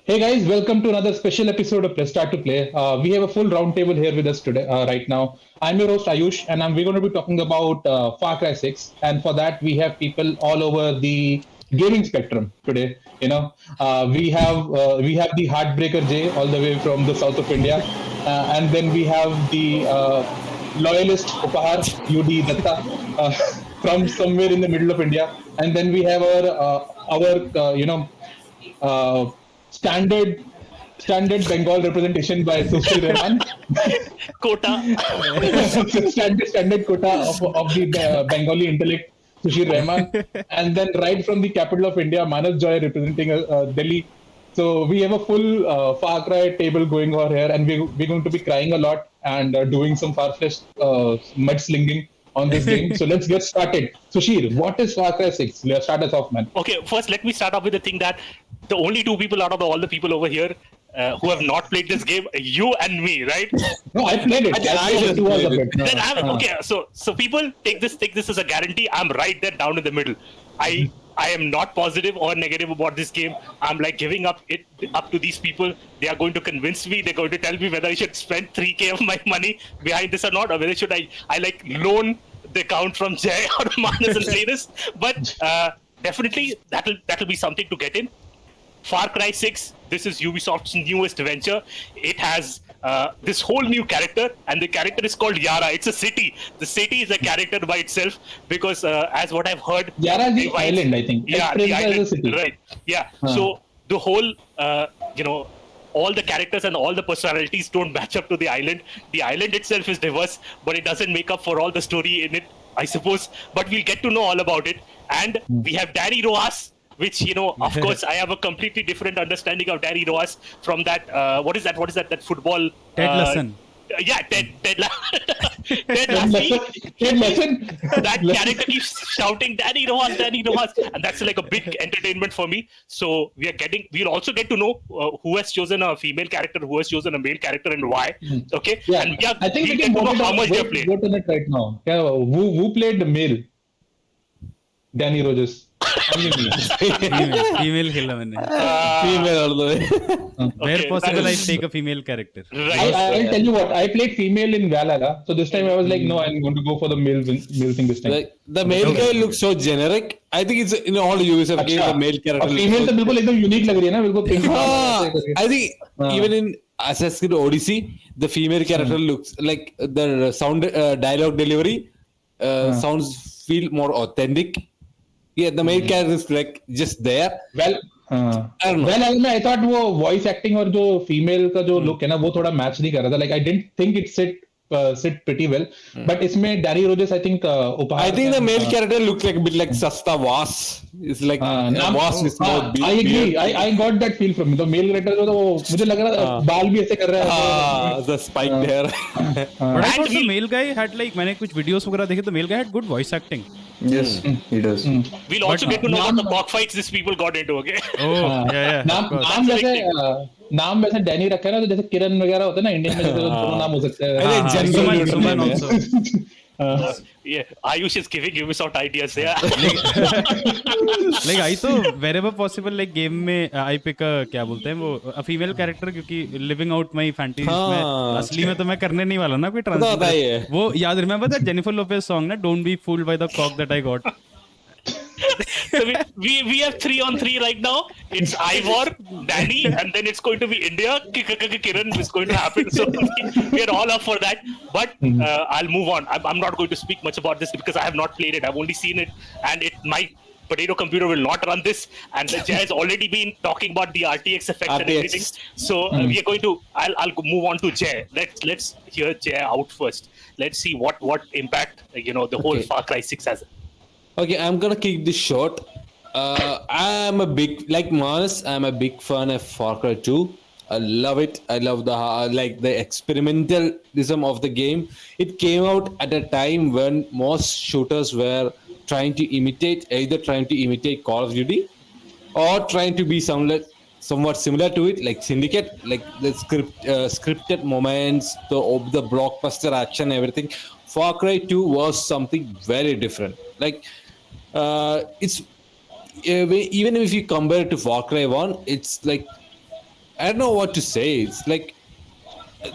Hey guys, welcome to another special episode of Let's Start to Play. We have a full roundtable here with us today, right now. I'm your host Ayush, and we're going to be talking about Far Cry 6. And for that, we have people all over the gaming spectrum today. We have the heartbreaker Jay all the way from the south of India, and then we have the loyalist Upahar UD Datta from somewhere in the middle of India, and then we have our uh, standard standard Bengal representation by Sushil Rahman, Quota. standard quota of the Bengali intellect, Sushil Rahman, and then right from the capital of India, Manas Joy representing Delhi. So we have a full Far Cry table going on here, and we're going to be crying a lot and doing some far-fetched mudslinging on this game. So let's get started. Sushir, what is Far Cry 6? Let's start us off, man. Okay, first let me start off with the thing that the only two people out of all the people over here who have not played this game, you and me, right? No, I played it. I played 2 hours of it. Okay, so people take this as a guarantee. I'm right there down in the middle. I am not positive or negative about this game. I'm like giving up to these people. They are going to convince me. They're going to tell me whether I should spend 3K of my money behind this or not, or whether should I like loan the account from Jay or Manas and play this. But definitely that'll be something to get in. Far Cry 6, this is Ubisoft's newest venture. It has this whole new character, and the character is called Yara. It's a city. The city is a character by itself because, as what I've heard, Yara is the island, I think. Yeah, the island, right? Yeah. So the whole, all the characters and all the personalities don't match up to the island. The island itself is diverse, but it doesn't make up for all the story in it, I suppose. But we'll get to know all about it. And we have Danny Rojas, which, of course, I have a completely different understanding of Danny Rojas from that, what is that? That football... Ted Lasso. Yeah, Ted Lasso. That character keeps shouting, Danny Rojas, and that's like a big entertainment for me. So we'll also get to know who has chosen a female character, who has chosen a male character, and why. Okay, Yeah, and I think we can know how much they vote played. on it right now. Yeah, who played the male? Danny Rogers. Female खेला मैंने. Female all the way. Where possible, I take a female character. Right. I'll tell you what. I played female in Valhalla, so this time I was like, no, I'm going to go for the male thing this time. Like the male guy looks so generic. I think it's in all Ubisoft games the male character. female तो बिल्कुल एकदम unique लग रही है ना, बिल्कुल pink. I think even in Assassin's Creed Odyssey, the female character looks like the sound dialogue delivery feel more authentic. Yeah, the main character is like just there. Well, I don't know. I thought वो voice acting और जो female का जो look है ना, वो थोड़ा match नहीं कर रहा था. Like I didn't think it sit pretty well. But इसमें Danny Rogers, I think I think the male character looks like a bit like Sasta Vas. It's like a Vas with no beard. I agree. I got that feel from the male character. तो मुझे लग रहा था बाल भी ऐसे कर रहा है. The spiked hair. But I thought the male guy had like मैंने कुछ videos वगैरह देखे तो male guy had good voice acting. Yes, he does. We'll also get to know about the cockfights these people got into, okay? Oh, yeah. नाम वैसे Danny रखा है ना, तो जैसे किरण वगैरह होता है ना इंडियन में, जैसे दोनों नाम हो सकते हैं. Suman also. Yeah, Ayush is giving Ubisoft ideas. Yeah. Like I तो wherever possible like game में I pick a क्या बोलते हैं वो a female character, क्योंकि living out my fantasies में असली में तो मैं करने नहीं वाला ना कोई ट्रांसलेटर. वो याद remember that Jennifer Lopez song ना, Don't be fooled by the cock that I got. So we have 3-on-3 right now. It's Ivor, Danny, and then it's going to be India. Kiran is going to happen. So we're all up for that. But I'll move on. I'm not going to speak much about this because I have not played it. I've only seen it, and my potato computer will not run this. And Jay has already been talking about the RTX effect and everything. So we are going to. I'll move on to Jay. Let's hear Jay out first. Let's see what impact the whole Far Cry 6 has. Okay, I'm gonna keep this short. I'm a big Manas. I'm a big fan of Far Cry 2. I love it. I love the experimentalism of the game. It came out at a time when most shooters were trying to imitate Call of Duty, or trying to be somewhat similar to it, like Syndicate, like the scripted moments, the blockbuster action, everything. Far Cry 2 was something very different. Like it's even if you compare it to Far Cry 1, it's like I don't know what to say. It's like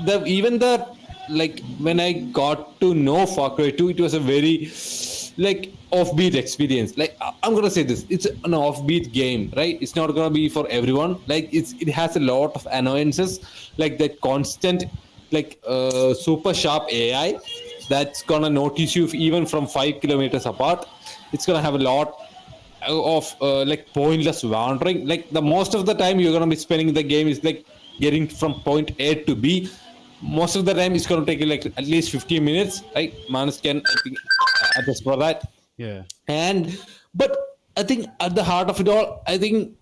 the like when I got to know Far Cry 2, it was a very like offbeat experience. Like I'm gonna say this, it's an offbeat game, right? It's not gonna be for everyone. Like it has a lot of annoyances, like that constant like super sharp AI that's gonna notice you even from 5 kilometers apart. It's gonna have a lot of like pointless wandering. Like the most of the time you're gonna be spending the game is like getting from point A to B. Most of the time it's gonna take you like at least 15 minutes, right? Manus can I think attest for that. Yeah. And but I think at the heart of it all, I think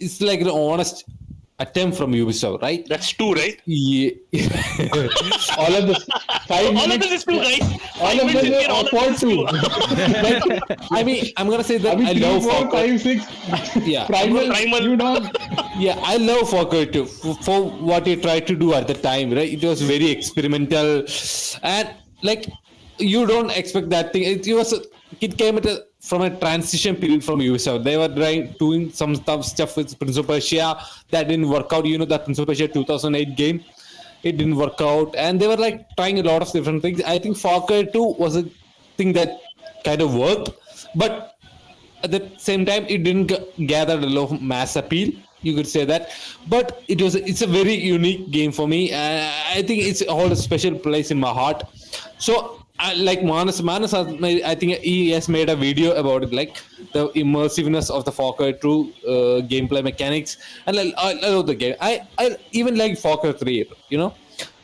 it's like an honest attempt from Ubisoft, right? That's 2, right? Yeah. All of this 5 All of minutes. this is 2, guys. All of this is all awkward too. I mean, I'm gonna say that I mean, I 3, love 4, Far Cry. 5, 6. Yeah. Primal. You know. Yeah, I love Far Cry 2 for what he tried to do at the time, right? It was very experimental, and like you don't expect that thing. It came from a transition period from Ubisoft. They were doing some stuff with Prince of Persia that didn't work out. You know that Prince of Persia 2008 game, it didn't work out, and they were like trying a lot of different things. I think Far Cry 2 was a thing that kind of worked, but at the same time it didn't gather a lot of mass appeal, you could say that. But it's a very unique game for me. I think it's holds a special place in my heart. So like Manas has made, I think he has made a video about it, like the immersiveness of the Far Cry 2 gameplay mechanics, and I love the game. I even like Far Cry 3, you know.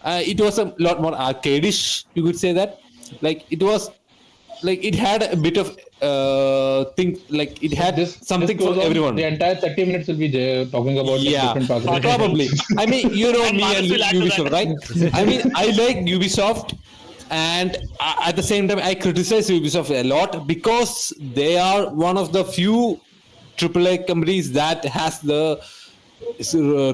It was a lot more arcadish, you could say that. Like it was like it had a bit of thing, like it had something goes for on. everyone. The entire 30 minutes will be there talking about like, Yeah, different parts of the probably. I mean, you know And me Manas and will add to Ubisoft, that. right? I mean, I like Ubisoft, and at the same time, I criticize Ubisoft a lot because they are one of the few AAA companies that has the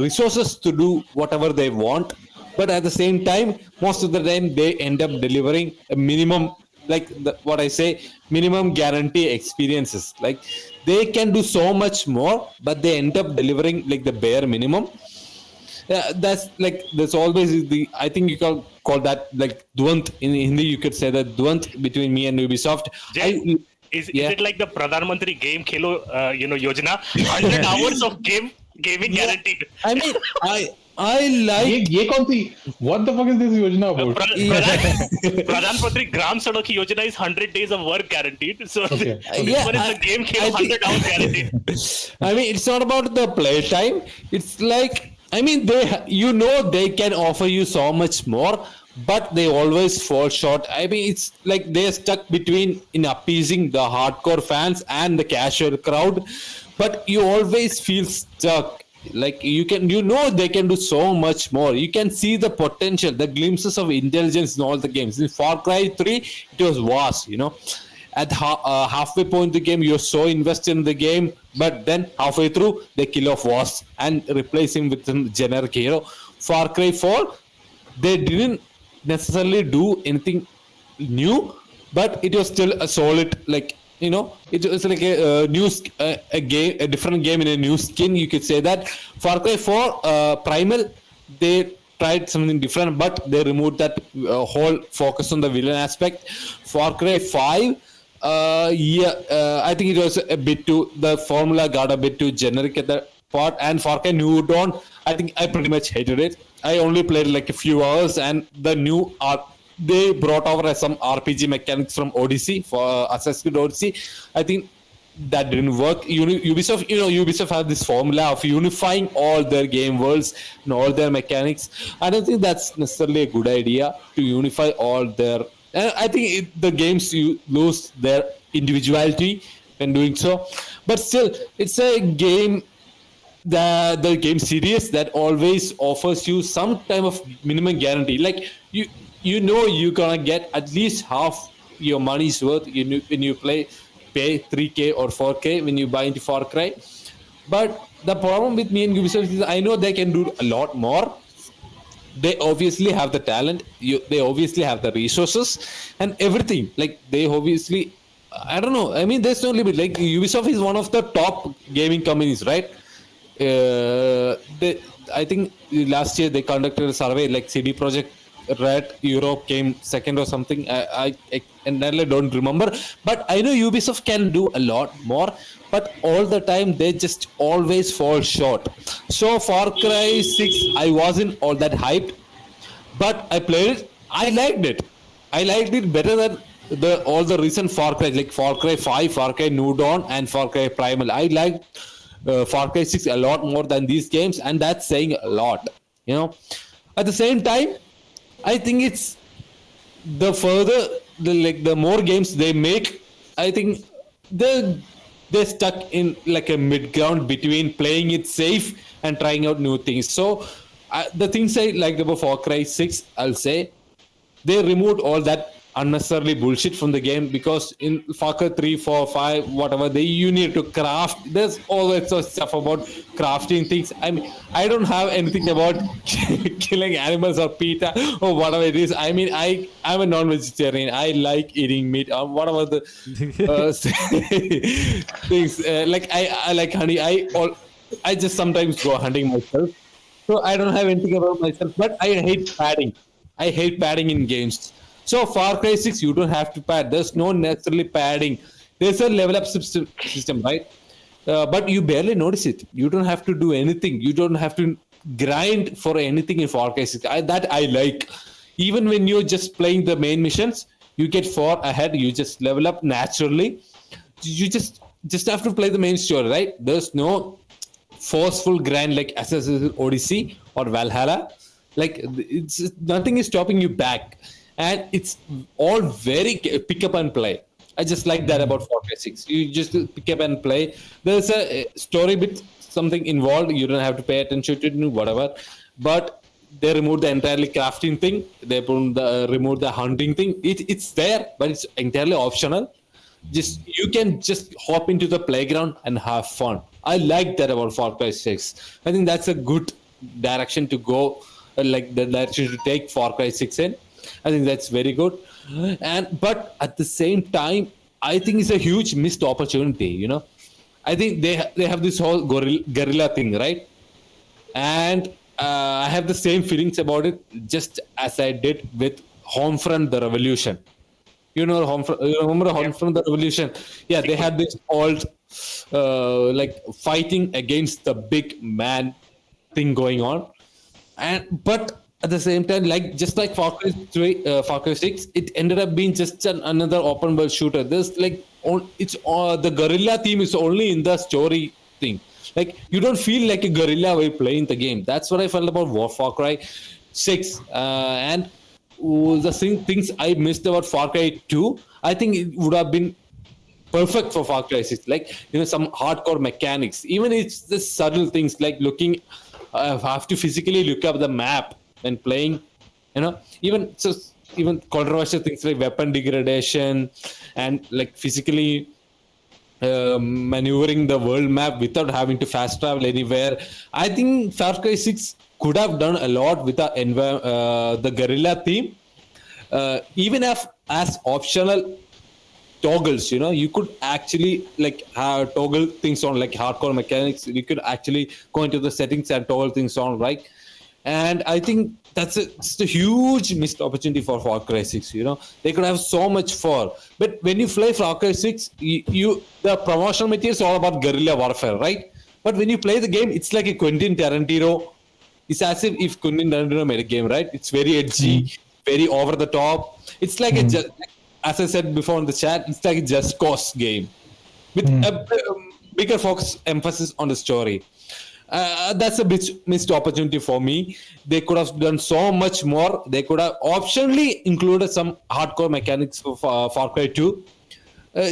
resources to do whatever they want, but at the same time, most of the time they end up delivering a minimum, like what I say, minimum guarantee experiences. Like they can do so much more, but they end up delivering like the bare minimum. Yeah, that's always the, I think you can call that like Dwant in Hindi. You could say that Dwant between me and Ubisoft. Jay, is it like the Pradhan Mantri game Khelo, Yojana? 100 hours of gaming guaranteed. I mean, I like. ये कौन सी? What the fuck is this योजना about? Pradhan Mantri Gram Sadak ki Yojana is 100 days of work guaranteed. So Okay. this one is the game Khelo 100 hours guaranteed. I mean, it's not about the playtime. It's like, I mean, they can offer you so much more, but they always fall short. I mean, it's like they're stuck between in appeasing the hardcore fans and the casual crowd, but you always feel stuck. Like they can do so much more. You can see the potential, the glimpses of intelligence in all the games. In Far Cry 3, it was vast, you know. At halfway point the game, you're so invested in the game, but then halfway through they kill off Wasp and replace him with some generic hero. Far Cry 4, they didn't necessarily do anything new, but it was still a solid, like, you know, it was like a different game in a new skin, you could say that. Far Cry 4 Primal, they tried something different, but they removed that whole focus on the villain aspect. Far Cry 5, I think it was a bit too, the formula got a bit too generic at that part. And Far Cry New Dawn, I think I pretty much hated it. I only played like a few hours, and the new they brought over some RPG mechanics from Odyssey, for Assassin's Creed Odyssey. I think that didn't work. Ubisoft have this formula of unifying all their game worlds and all their mechanics. I don't think that's necessarily a good idea to unify all their. I think the games you lose their individuality when doing so. But still, it's a game. The game series that always offers you some type of minimum guarantee. Like you're gonna get at least half your money's worth when you pay 3K or 4K when you buy into Far Cry. But the problem with me and Ubisoft is I know they can do a lot more. They obviously have the talent. They obviously have the resources and everything. Like they obviously, I don't know. I mean, there's no limit. Like Ubisoft is one of the top gaming companies, right? I think last year they conducted a survey like CD Projekt Red Europe came second or something. I entirely don't remember, but I know Ubisoft can do a lot more. But all the time they just always fall short. So Far Cry 6, I wasn't all that hyped, but I played it. I liked it. I liked it better than the all the recent Far Cry like Far Cry 5, Far Cry New Dawn, and Far Cry Primal. I liked Far Cry 6 a lot more than these games, and that's saying a lot. You know, at the same time, I think it's the further the more games they make, I think they're stuck in like a mid ground between playing it safe and trying out new things. So the things I liked about Far Cry 6, I'll say they removed all that unnecessarily bullshit from the game, because in Far Cry 3, 4, 5, whatever, you need to craft. There's always so stuff about crafting things. I mean, I don't have anything about killing animals or PETA or whatever it is. I mean, I'm a non-vegetarian. I like eating meat or whatever the things. Like I like honey. I just sometimes go hunting myself. So I don't have anything about myself, but I hate padding. I hate padding in games. So Far Cry 6, you don't have to pad. There's no necessarily padding. There's a level up system, right? But you barely notice it. You don't have to do anything. You don't have to grind for anything in Far Cry 6. That I like. Even when you're just playing the main missions, you get far ahead. You just level up naturally. You just have to play the main story, right? There's no forceful grind like Assassin's Odyssey or Valhalla. Like it's nothing is stopping you back, and it's all very pick up and play. I just like that about Far Cry 6. You just pick up and play. There's a story bit something involved. You don't have to pay attention to it, whatever. But they removed the entirely crafting thing. They removed the hunting thing. It's there, but it's entirely optional. Just you can just hop into the playground and have fun. I like that about Far Cry 6. I think that's a good direction to go, like the direction to take Far Cry 6 in. I think that's very good. But at the same time, I think it's a huge missed opportunity. You know, I think they have this whole guerrilla thing, right? And I have the same feelings about it, just as I did with Homefront: The Revolution. You know, you remember Homefront: The Revolution? Yeah, they had this old like fighting against the big man thing going on, but at the same time, like just like Far Cry 3, Far Cry 6, it ended up being just another open world shooter. There's like the guerrilla theme is only in the story thing. Like you don't feel like a guerrilla while playing the game. That's what I felt about Far Cry 6. And the things I missed about Far Cry 2, I think it would have been perfect for Far Cry 6. Like, you know, some hardcore mechanics. Even it's the subtle things like looking, have to physically look up the map when playing, you know, even controversial things like weapon degradation and like physically maneuvering the world map without having to fast travel anywhere. I think Far Cry 6 could have done a lot with the guerrilla theme, even if as optional toggles. You know, you could actually like toggle things on, like hardcore mechanics. You could actually go into the settings and toggle things on, right? And I think that's just a huge missed opportunity for Far Cry 6. You know, they could have so much for. But when you play Far Cry 6, the promotional material is all about guerrilla warfare, right? But when you play the game, it's like a Quentin Tarantino. It's as if Quentin Tarantino made a game, right? It's very edgy, very over the top. It's like as I said before in the chat, it's like a Just Cause game with a bigger emphasis on the story. That's a bit missed opportunity for me. They could have done so much more. They could have optionally included some hardcore mechanics for Far Cry 2.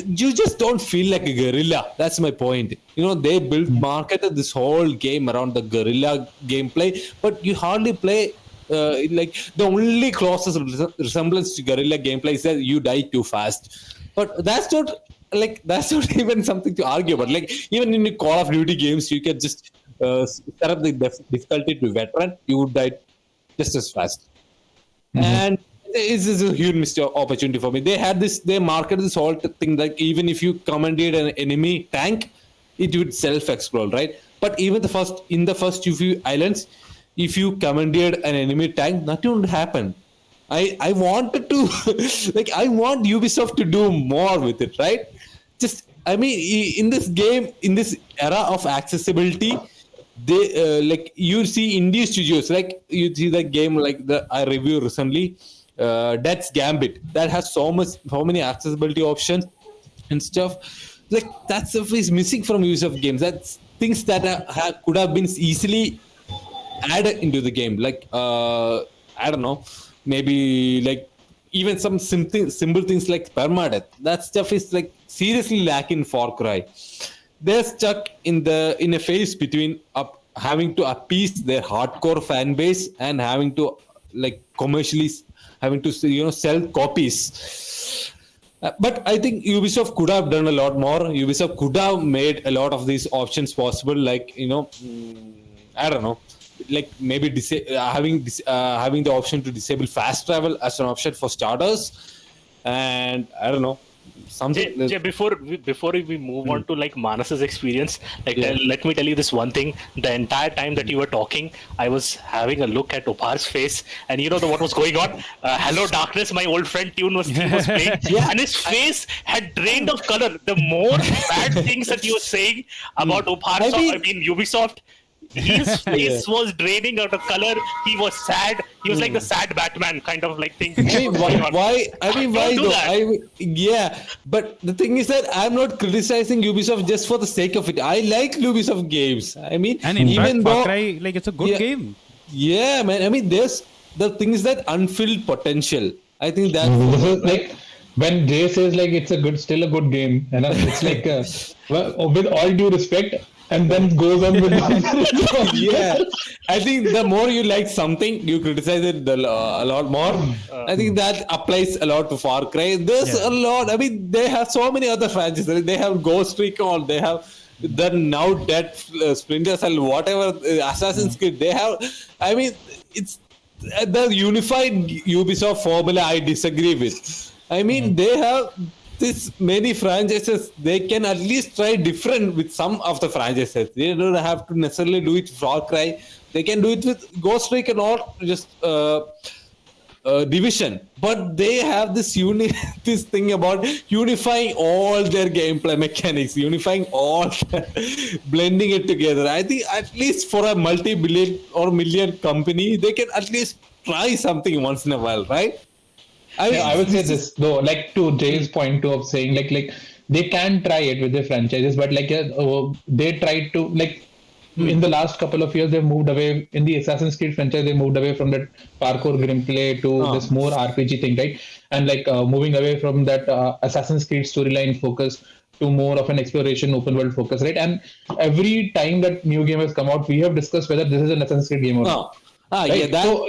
You just don't feel like a guerrilla. That's my point. You know, they marketed this whole game around the guerrilla gameplay, but you hardly play. Like the only closest resemblance to guerrilla gameplay is that you die too fast. But that's not even something to argue about. Like even in the Call of Duty games, you can just set up the difficulty to veteran. You would die just as fast. And this is a huge missed opportunity for me. They marketed this whole thing like even if you commanded an enemy tank, it would self-explode, right? But even in the first few islands, if you commandeered an enemy tank, nothing would happen. I wanted to like I want Ubisoft to do more with it, right? Just I mean, in this game, in this era of accessibility, they like you see indie studios, like you see the game like the I reviewed recently, that's Gambit, that has so many accessibility options and stuff. Like that stuff is missing from Ubisoft games. That's things that could have been easily added into the game. Like I don't know, maybe like even some simple things like permadeath. That stuff is like seriously lacking in Far Cry. They're stuck in a phase between having to appease their hardcore fan base and having to like commercially having to sell copies. But I think Ubisoft could have done a lot more. Ubisoft could have made a lot of these options possible. Like I don't know, like maybe having the option to disable fast travel as an option for starters, and I don't know something. Jay, before we move on to like Manas's experience, like let me tell you this one thing. The entire time that you were talking, I was having a look at Opar's face, and you know what was going on. Hello Darkness, my old friend he was playing, and his face had drained of color. The more bad things that you were saying about Opar, I mean Ubisoft. His face was draining out of color. He was sad. He was like the sad Batman kind of like thing. I mean, why? I mean, why though? But the thing is that I'm not criticizing Ubisoft just for the sake of it. I like Ubisoft games. I mean, and in fact, Far Cry, like it's a good game. Yeah, man. I mean, the thing is that unfilled potential. I think that like when Jay says like it's still a good game, and it's like well, with all due respect. And then goes on with I think the more you like something, you criticize it a lot more. I think that applies a lot to Far Cry. There's a lot. I mean, they have so many other franchises. They have Ghost Recon. They have the now dead Splinter Cell, whatever Assassin's Creed. They have. I mean, it's the unified Ubisoft formula. I disagree with. I mean, they have this many franchises. They can at least try different with some of the franchises. They don't have to necessarily do it with Far Cry. They can do it with Ghost Recon or just Division. But they have this this thing about unifying all their gameplay mechanics, unifying all, blending it together. I think at least for a multi-billion or million company, they can at least try something once in a while, right? I would say this though, like to Jay's point too of saying like they can try it with their franchises, but like they tried to like in the last couple of years they've moved away in the Assassin's Creed franchise. They moved away from that parkour gameplay to this more RPG thing, right? And like moving away from that Assassin's Creed storyline focus to more of an exploration open world focus, right? And every time that new game has come out, we have discussed whether this is an Assassin's Creed game or not. Right? So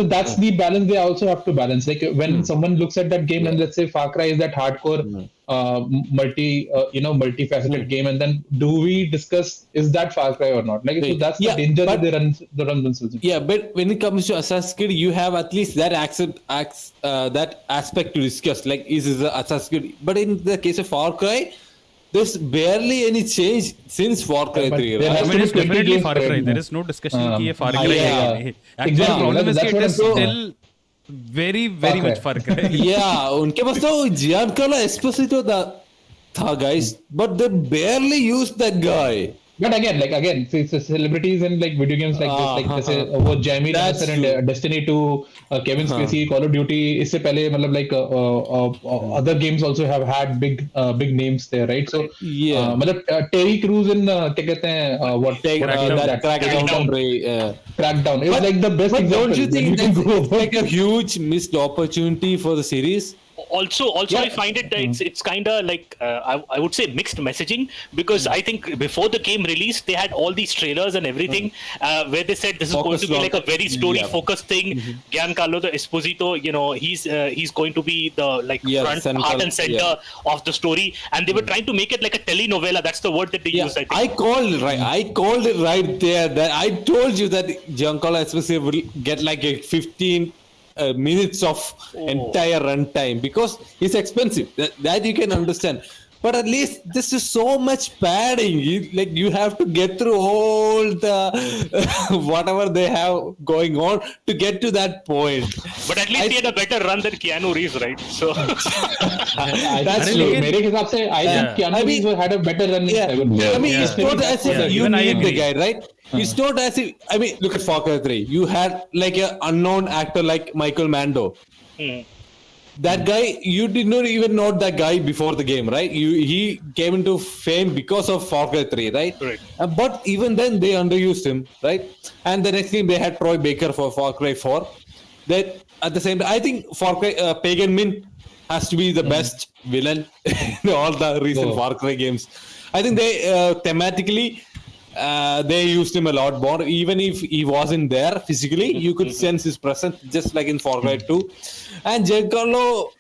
that's the balance they also have to balance. Like when someone looks at that game and let's say Far Cry is that hardcore multifaceted game, and then do we discuss is that Far Cry or not? Like so that's the danger that they run themselves into. Yeah, but when it comes to Assassin's Creed, you have at least that that aspect to discuss. Like is this Assassin's Creed? But in the case of Far Cry, there's barely any change since Far Cry 3. Right? I mean, it's definitely Far Cry. There is no discussion that it's Far Cry. Actually, the problem is it is still very much Far Cry. Yeah, उनके पास तो Giancarlo Esposito था guys, but they barely used that guy. But again, it's celebrities and like video games like this, like जैसे वो Jamie Lannister and Destiny 2, Kevin Spacey, Call of Duty. इससे पहले मतलब like other games also have had big names there, right? So मतलब Terry Crews in क्या कहते हैं what Crackdown. It was like the best example. Don't you think that's like a huge missed opportunity for the series? Also, I find it it's kind of like I would say mixed messaging, because I think before the game released they had all these trailers and everything where they said this is going to be like a very story focused thing. Giancarlo Esposito, he's going to be the like front heart and center of the story, and they were trying to make it like a telenovela. That's the word that they used. I think. I called it right there. That I told you that Giancarlo Esposito will get like a 15 minutes of entire runtime because it's expensive. That you can understand. But at least this is so much padding. You have to get through all the whatever they have going on to get to that point. But at least he had a better run than Keanu Reeves, right? So That's true. true. मेरे हिसाब से I think Keanu Reeves had a better run in Yeah. 7. I mean, it's not as if you Even I need the agree. guy, right? It's not as if, I mean, look at Far Cry 3. You had like an unknown actor like Michael Mando. That guy, you did not even know that guy before the game, right? He came into fame because of Far Cry 3, right? Right. But even then, they underused him, right? And the next game, they had Troy Baker for Far Cry 4. That at the same time, I think Far Cry Pagan Min has to be the best villain in all the recent Far Cry games. I think they thematically they used him a lot more. Even if he wasn't there physically, you could sense his presence, just like in Far Cry 2. And Giancarlo,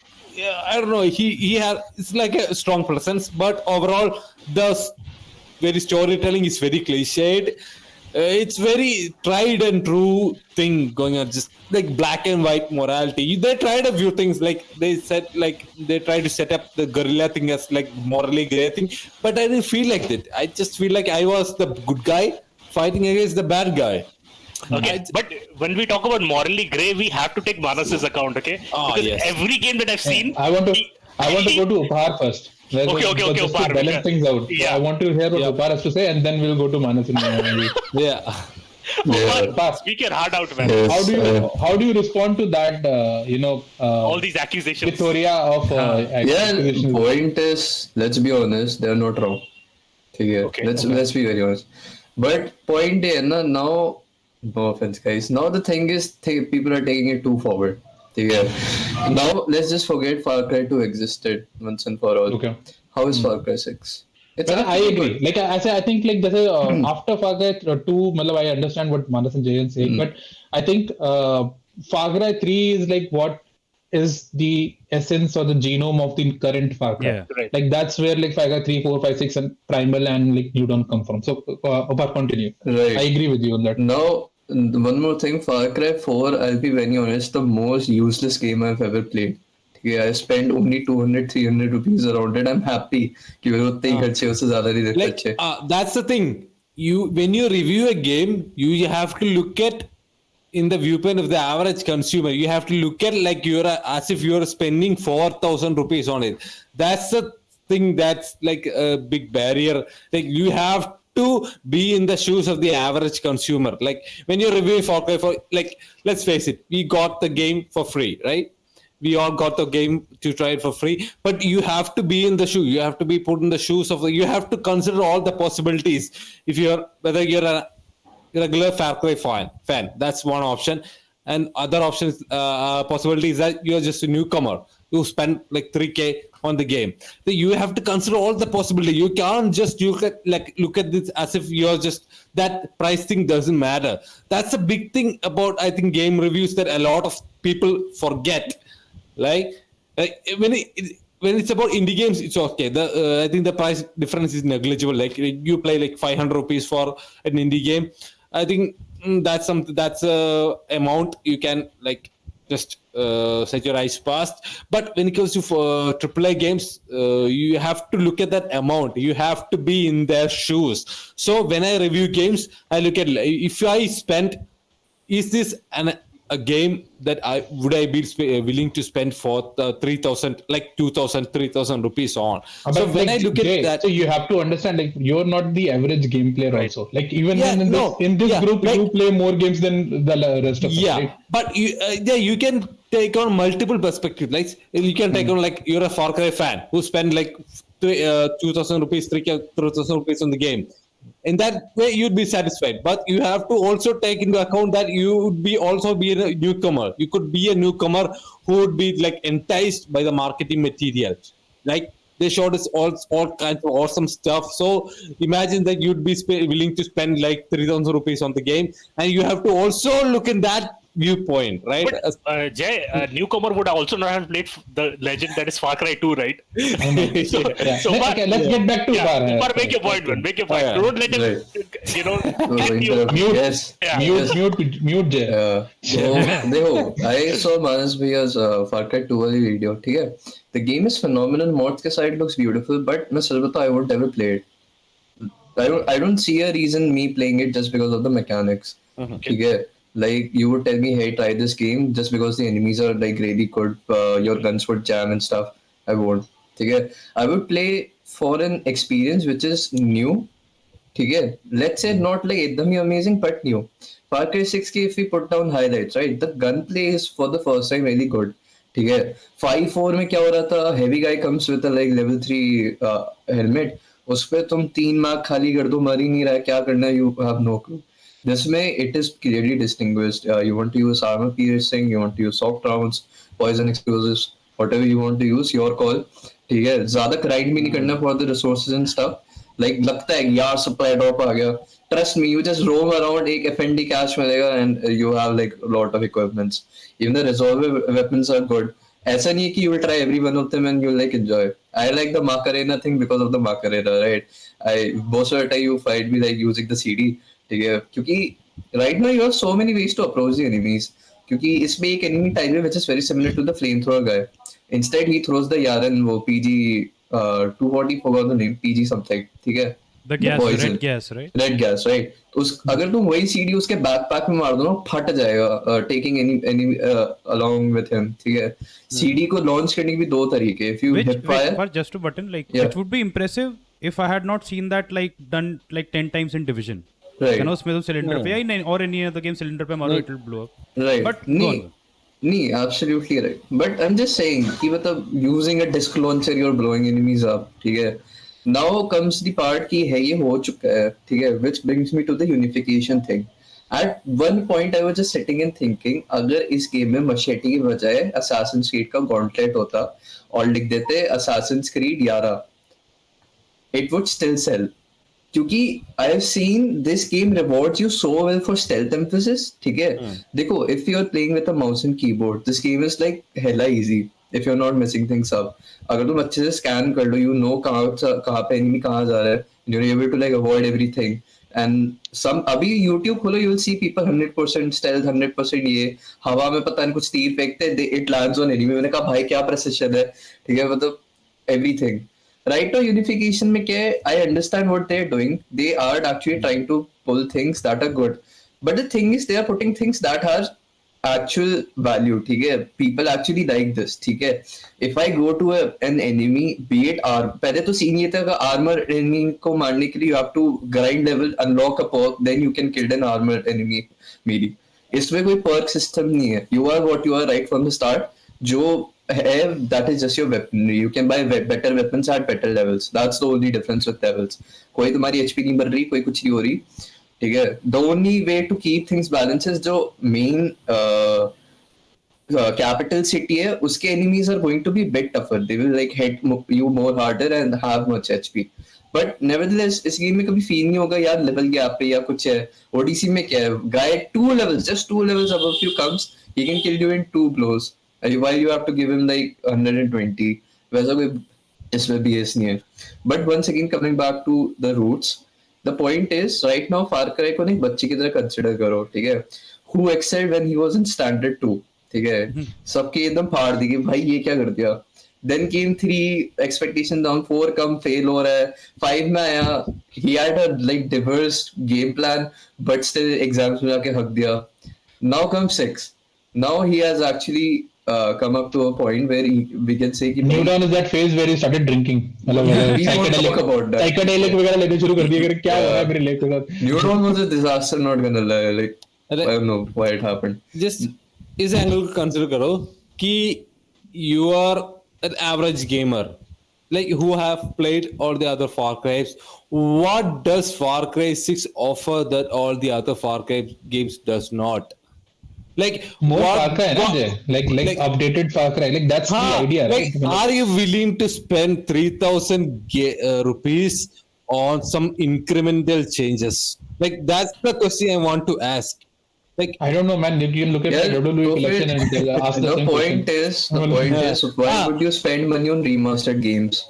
I don't know, he had, it's like a strong presence, but overall the very storytelling is very cliched. It's very tried and true thing going on, just like black and white morality. They tried a few things, like they said, like they tried to set up the guerrilla thing as like morally gray thing, but I didn't feel like that. I just feel like I was the good guy fighting against the bad guy. okay, but when we talk about morally grey, we have to take Manas's account, okay? Because yes. every game that I've seen, I want to go to Upar first. Okay, Just to Upar, balance yeah. things out. Yeah. I want to hear what Upar has to say, and then we'll go to Manas. Yeah. Upar, speak your heart out, man. Yes. How do you respond to that? All these accusations. Victoria of Yeah, accusations? point is, let's be honest, they're not wrong. Okay. Let's be very honest. But point is, now, no offense, guys. Now the thing is, people are taking it too forward. Now let's just forget Far Cry 2 existed once and for all. Okay. How is Far Cry 6? It's But I actually agree. good. Like I think like this is after Far Cry 2, I understand what Manas and Jay are saying, but I think Far Cry 3 is like what is the essence or the genome of the current Far Cry. Yeah. Right. Like that's where like Far Cry 3, 4, 5, 6 and Primal and like you don't come from. So Upar, continue. Right. I agree with you on that. Now, one more thing, Far Cry 4, I'll be very honest, the most useless game I've ever played. Okay, I spent only 200, 300 rupees around it. I'm happy कि मेरे उतने ही खर्चे उससे ज़्यादा नहीं देते Like अच्छे. that's the thing. When you review a game, you have to look at in the viewpoint of the average consumer. You have to look at like as if you're spending 4,000 rupees on it. That's the thing that's like a big barrier. Like you have to be in the shoes of the average consumer. Like when you're reviewing Far Cry 4, like let's face it, we got the game for free, right? We all got the game to try it for free, but you have to be in the shoe. You have to be put in the shoes of. You have to consider all the possibilities. Whether you're a regular Far Cry fan, that's one option, and other options possibility is that you're just a newcomer who spend like 3K on the game. So you have to consider all the possibility. You can't just look at this as if you're just that price thing doesn't matter. That's a big thing about I think game reviews that a lot of people forget. Like when it's about indie games, it's okay. I think the price difference is negligible. Like you play like 500 rupees for an indie game. I think that's a amount you can like just set your eyes past. But when it comes to AAA games, you have to look at that amount. You have to be in their shoes. So when I review games, I look at if I spent, is this a game that would I be willing to spend for 3,000, like 2,000, 3,000 rupees on. So But when like, I look Jay, at that, so you have to understand like you're not the average game player also. Like even in this group, like, you play more games than the rest of us. Right? But you can take on multiple perspectives. Like you can take on like you're a Far Cry fan who spend like 2,000 rupees, 3,000 rupees on the game. In that way, you'd be satisfied. But you have to also take into account that you would be a newcomer. You could be a newcomer who would be like enticed by the marketing material. Like they showed us all kinds of awesome stuff. So imagine that you'd be willing to spend like 3,000 rupees on the game, and you have to also look in that viewpoint, right? But Jay, a newcomer would also not have played the legend that is Far Cry 2, right? so, Yeah. so far, Okay, let's get back to Bar. Par, make your point, man. Make your point. Yeah. Don't let him, Right. you know, So, get you. interrupt. Mute. Yes. Yeah. Mute Jay. So देखो, I saw Manas Bhaiya's Far Cry 2 वाली video, ठीक है? The game is phenomenal. Mods के side looks beautiful, but मैं सच बताऊं, I would never play it. I don't see a reason me playing it just because of the mechanics. ठीक है? Like you would tell me, hey, try this game just because the enemies are like really good, your guns would jam and stuff. I won't. ठीक है? I would play for an experience which is new. ठीक है? Let's say not like एकदम ही amazing, but new. Far Cry 6 की if we put down highlights, right? The gunplay is for the first time really good. ठीक है? 5-4 में क्या हो रहा था? Heavy guy comes with a like level 3 helmet. उस पे तुम 3 मार्क खाली कर दो, मर ही नहीं रहा है, क्या करना है? You have no clue. This way, it is clearly distinguished. You want to use armor piercing, you want to use soft rounds, poison explosives, whatever you want to use, your call. ठीक है, ज़्यादा grind भी नहीं करना for the resources and stuff. Like लगता है यार supply drop आ गया. Trust me, you just roam around, एक FND cache मिलेगा and you have like a lot of equipments. Even the resolver weapons are good. ऐसा नहीं है कि you will try every one of them and you'll like enjoy. I like the Macarena thing because of the Macarena, right? Most of the time you find me like using the CD. ठीक है, क्योंकि right now you have so many ways to approach the enemies. क्योंकि इसमें एक enemy type है which is very similar to the flamethrower guy. Instead he throws the Yaren वो PG 240 forgot the name PG something. ठीक है, The gas, poison. red gas, right? Red gas, right? अगर तुम वही सीडी उसके backpack में मार दो ना, फट जाएगा. Taking any along with him, ठीक है? सीडी को लॉन्च करने के भी दो तरीके. If you hip fire, But just to button, like, Yeah. it would be impressive if I had not seen that like done like 10 times in Division. Right. You know, उसमें तो cylinder पे या in or any other game cylinder पे मारो, it will blow up. right? But go नहीं, on. नहीं, absolutely right. But I'm just saying कि मतलब using a disc launcher you're blowing enemies up, ठीक है? Now comes the part कि है ये हो चुका है, ठीक है? Which brings me to the unification thing. At one point I was just sitting and thinking, अगर इस गेम में machete की बजाय Assassin's Creed का gauntlet होता और लिख देते Assassin's Creed 11, it would still sell. क्योंकि I have seen this game rewards you so well for stealth emphasis, ठीक है? देखो, if you are playing with a mouse and keyboard, this game is like hella easy if you're not messing things up. अगर तुम अच्छे से scan कर लो, you know कहाँ पे enemy कहाँ जा रहा है, you're able to like avoid everything. And some अभी YouTube खोलो, you will see people 100% stealth, 100% ये हवा में पता नहीं कुछ तीर फेंकते, it lands on enemy. मैंने कहा भाई क्या precision है, ठीक है? मतलब everything. Right now unification में क्या है, I understand what they're doing. They are actually trying to pull things that are good. But the thing is, they are putting things that are actual value, ठीक है? People actually like this, ठीक है? If I go to an enemy, be it पहले तो scene ये था कि armor enemy को मारने के लिए you have to grind level, unlock a perk, then you can kill an armor enemy melee. इसमें कोई perk system नहीं है. You are what you are right from the start. जो है, that is just your weaponry. You can buy better weapons at better levels. That's the only difference with levels. कोई तुम्हारी HP नहीं बढ़ रही, कोई कुछ नहीं हो रही, ठीक है? The only way to keep things balanced is जो main capital city है, उसके enemies are going to be a bit tougher. They will like hit you more harder and have much HP. But nevertheless, इस game में कभी feel नहीं होगा यार level gap पे या कुछ है. ओडीसी में क्या है, guy 2 levels, just 2 levels above you comes, he can kill you in 2 blows. While you have to give him like 120. वैसा कोई इसमें BS नहीं है. But once again coming back to the roots, the point is right now Far Cry को नहीं बच्चे की तरह consider करो, ठीक है? Who excelled when he was in standard 2, ठीक है? सबके एकदम फाड़ दी कि भाई ये क्या कर दिया. Then came 3, expectation down, 4 कम fail हो रहा है, 5 में आया, he had a like diverse game plan, but still exams में जाके हक दिया. Now comes 6. Now he has actually come up to a point where we can say कि New Dawn is that phase where he started drinking. मतलब We won't talk about that. psychedelic वगैरह लेने शुरू कर दिए कि क्या हो रहा है मेरे लेग के साथ. New Dawn was a disaster, not gonna lie. Like I don't know why it happened. Just इस एंगल को कंसिडर करो कि you are an average gamer, like who have played all the other Far Cry's. What does Far Cry 6 offer that all the other Far Cry games does not? Like More what- Far Cry है ना what- J? Like updated Far Cry. Like that's the idea, like, right? are you willing to spend 3,000 rupees on some incremental changes? Like that's the question I want to ask. Like I don't know, man. You can look at Yeah, the WWE go for collection it. and they'll ask the The same point question. is, the point is, why would you spend money on remastered games?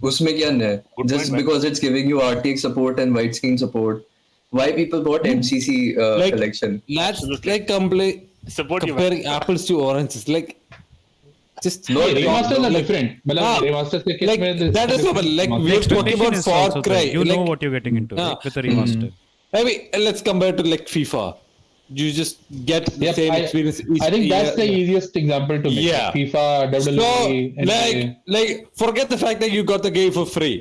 उसमें क्या नया है? Good Just point, man. because it's giving you RTX support and widescreen support. Why people bought MCC like collection? that's Absolutely. like Support you, man. comparing apples to oranges. Like just No, Hey, remasters are like- different. मतलब Ah, remasters के case like में this- that is what like this- we're talking Expectation about is Far also Cry. there. You know like, what you're getting into, Ah. right? With a remaster. I mean, let's compare to like FIFA. You just get the Yep, same experience. I think that's the year. easiest example to make. Yeah. FIFA, WWE, So, NBA. like, forget the fact that you got the game for free.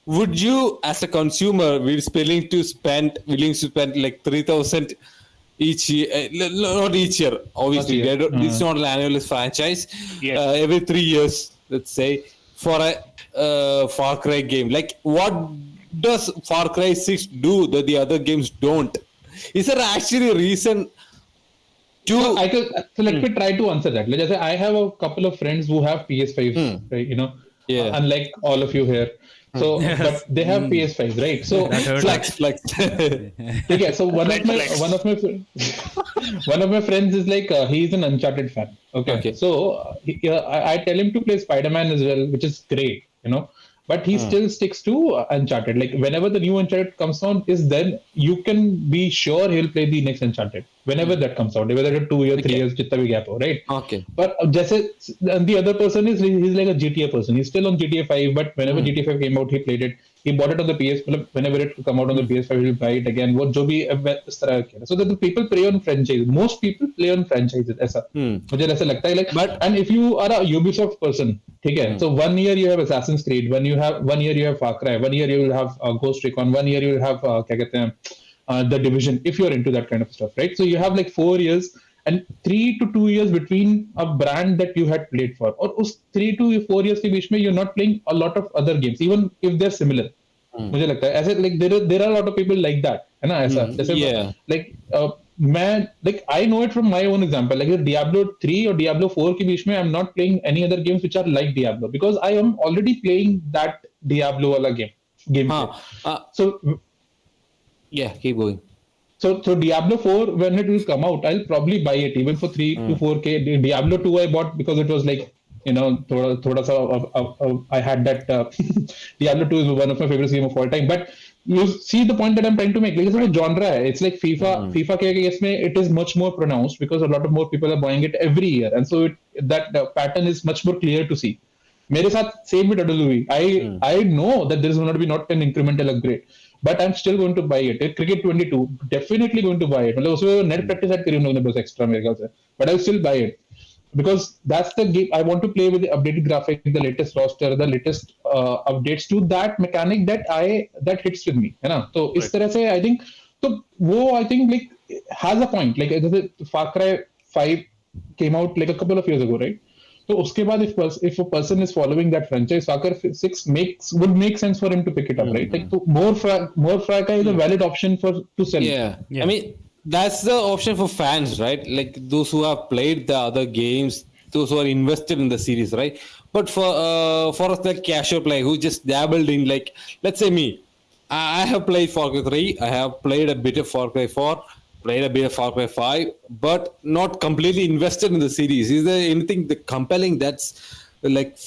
Would you, as a consumer, be willing to spend like 3,000 each year? Not each year, obviously. Not year. It's not an annual franchise. Yes. Every 3 years, let's say, for a Far Cry game. Like, what does Far Cry 6 do that the other games don't? Is there actually a reason to? So let me try to answer that. Like I say, I have a couple of friends who have PS5s, right? You know, Yeah. unlike all of you here. So, but they have PS5s, right? So, That hurt. Flex. okay. So one of my Flex. one of my friends is like he's an Uncharted fan. Okay. So I tell him to play Spider-Man as well, which is great, you know. But he still sticks to Uncharted. Like whenever the new Uncharted comes out, is then you can be sure he'll play the next Uncharted whenever that comes out, whether it's 2 years, 3 years, जितना भी gap हो, right? Okay. But and the other person is he's like a GTA person. He's still on GTA 5, but whenever GTA 5 came out, he played it. He bought it on the PS. Whenever it come out on the PS5, he'll buy it again. वो जो भी इस तरह के so that the people play on franchise. Most people play on franchises. ऐसा मुझे ऐसा लगता है. Like, But- and if you are a Ubisoft person, ठीक है. So 1 year you have Assassin's Creed, 1 year you have Far Cry, 1 year you will have Ghost Recon, 1 year you will have क्या कहते हैं The Division. If you're into that kind of stuff, right? So you have like 4 years. And 3 to 2 years between a brand that you had played for, और उस 3 to 4 years के बीच में you're not playing a lot of other games, even if they're similar. मुझे लगता है ऐसे like there are a lot of people like that, है ना ऐसा जैसे Yeah. like मैं like I know it from my own example, like Diablo 3 और Diablo 4 के बीच में I'm not playing any other games which are like Diablo because I am already playing that Diablo वाला game. So Yeah, keep going. So Diablo 4 when it will come out, I'll probably buy it even for 3 to 4K. Diablo 2 I bought because it was like, you know, thoda sa I had that Diablo 2 is one of my favorite games of all time. But you see the point that I'm trying to make. Like it's a genre. It's like FIFA के case में it is much more pronounced because a lot of more people are buying it every year, and so that pattern is much more clear to see. मेरे साथ same with WWE. I know that there is going to be not an incremental upgrade, but I'm still going to buy it. Cricket 22 definitely going to buy it. मतलब उसमें net practice add करी उन लोगों ने बस extra मेरे ख्याल से, but I'll still buy it because that's the game I want to play with the updated graphics, the latest roster, the latest updates to that mechanic that hits with me, है ना? तो इस तरह से I think तो वो I think like has a point. Like जैसे Far Cry 5 came out like a couple of years ago, right? So उसके बाद if a person is following that franchise, Far Cry 6 would make sense for him to pick it up, right? Like more Far Cry is a valid option to sell. Yeah. I mean, that's the option for fans, right? Like those who have played the other games, those who are invested in the series, right? But for us, the casual player who just dabbled in, like, let's say me, I have played Far Cry 3, I have played a bit of Far Cry 4, played a bit of Far Cry 5, but not completely invested in the series. Is there anything compelling that's like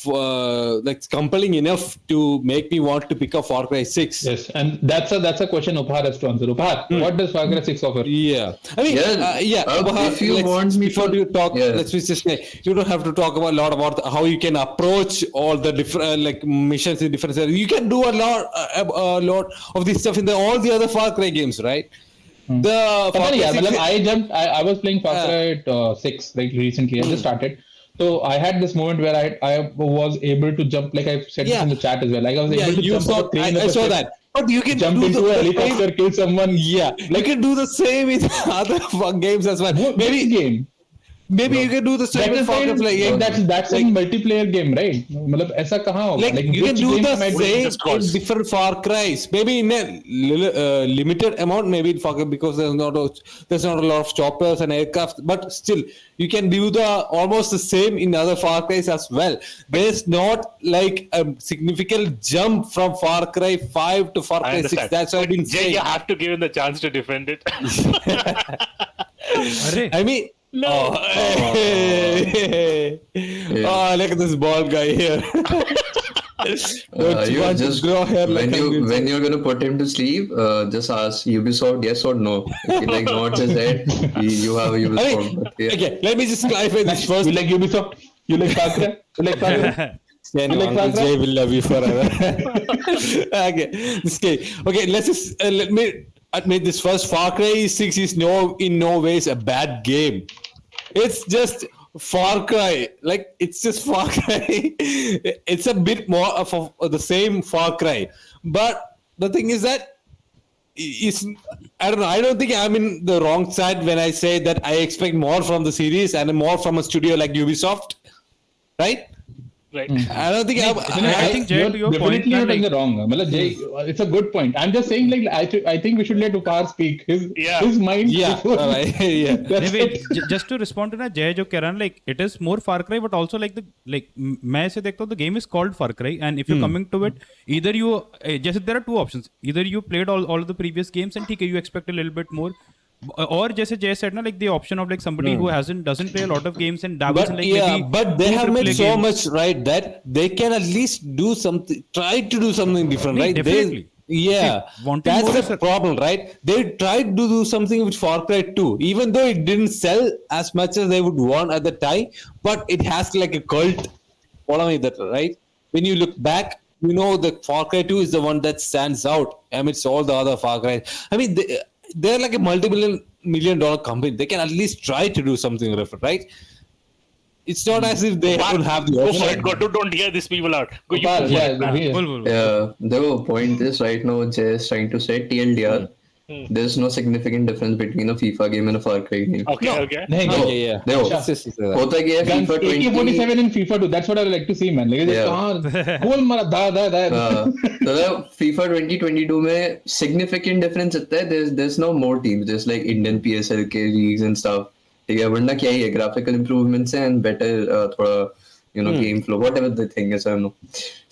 compelling enough to make me want to pick up Far Cry 6? Yes, and that's a question Upar has to answer. Upar, what does Far Cry 6 offer? Yeah, I mean, If you want me before to you talk, let's just say you don't have to talk about a lot about how you can approach all the different like missions in different areas. You can do a lot of this stuff in all the other Far Cry games, right? The Far Cry 6 I was playing Far Cry 6 like recently. I just started. So I had this moment where I was able to jump, like I said in the chat as well. Like I was able to jump off a crane. I saw that. But you can jump do into a helicopter, kill someone. Yeah, you can do the same in other games as well. Maybe game. maybe you can do the same with Far Cry. That's a multiplayer game, right? मतलब ऐसा कहाँ होगा? Like you can which do game the am I doing same this in course? different Far Cries. Maybe in a limited amount, maybe in Far Cry because there's not a lot of choppers and aircraft. But still, you can do the almost the same in other Far Cries as well. There's not like a significant jump from Far Cry 5 to Far I Cry 6. understand. That's what I've been Jay, saying. you have to give him the chance to defend it. अरे I mean, oh, look at this bald guy here. Don't you you want to just grow hair like when you're gonna put him to sleep, just ask Ubisoft yes or no. If he like nods his head, you have a I Ubisoft. mean, But, yeah. okay, let me just clarify this first. You like Ubisoft? You like Far Cry? You like Far Cry? Then You like Uncle Far Cry? Jay will love you forever. Okay, this guy. Okay, let's just let me admit this first. Far Cry 6 is in no ways a bad game. It's just Far Cry. Like it's just Far Cry. It's a bit more of the same Far Cry, but the thing is that is I don't know. I don't think I'm in the wrong side when I say that I expect more from the series and more from a studio like Ubisoft, right? Right. I don't think I think Jay, to your point, definitely na, not in the like, wrong. मतलब Jay, it's a good point. I'm just saying, like, I think we should let Upar speak. His mind. yeah, before- alright, yeah. That's नहीं, it. wait, just to respond to ना जय जो कह रहा है like it is more Far Cry but also like the like मैं ऐसे देखता हूँ the game is called Far Cry and if you're coming to it either you जैसे there are two options either you played all of the previous games and ठीक है you expect a little bit more or जैसे Jay said ना like the option of like somebody who doesn't play a lot of games and dabbles But in like yeah, maybe but they two have made AAA so games. much right that they can at least do something, try to do something different, No, right? definitely. Yeah, See, wanting that's more the is a- problem, right? They tried to do something with Far Cry 2, even though it didn't sell as much as they would want at the time, but it has like a cult following that, right? When you look back, you know that Far Cry 2 is the one that stands out amidst all the other Far Cry. I mean, they're like a multi-million-dollar company. They can at least try to do something different, right? It's not as if they don't have the Go for option. it. Go. Don't hear these people out. Go. You Upar, go for yeah, it, man. yeah. बोल Yeah, the point is right now Jay is trying to say TLDR. There's no significant difference between a FIFA game and a Far Cry game. Okay. Okay. नहीं, No, Okay, yeah. देखो, It's just like that. होता क्या है Guns, FIFA 20 AK-47 in FIFA 2. That's what I would like to see, man. Like, Yeah. कहाँ गोल मारा da. तो FIFA 2022 में significant difference इतना है there's no more teams there's like Indian PSL के leagues and stuff ठीक है वरना क्या ही है graphical improvements and better थोड़ा game flow whatever the thing is I don't know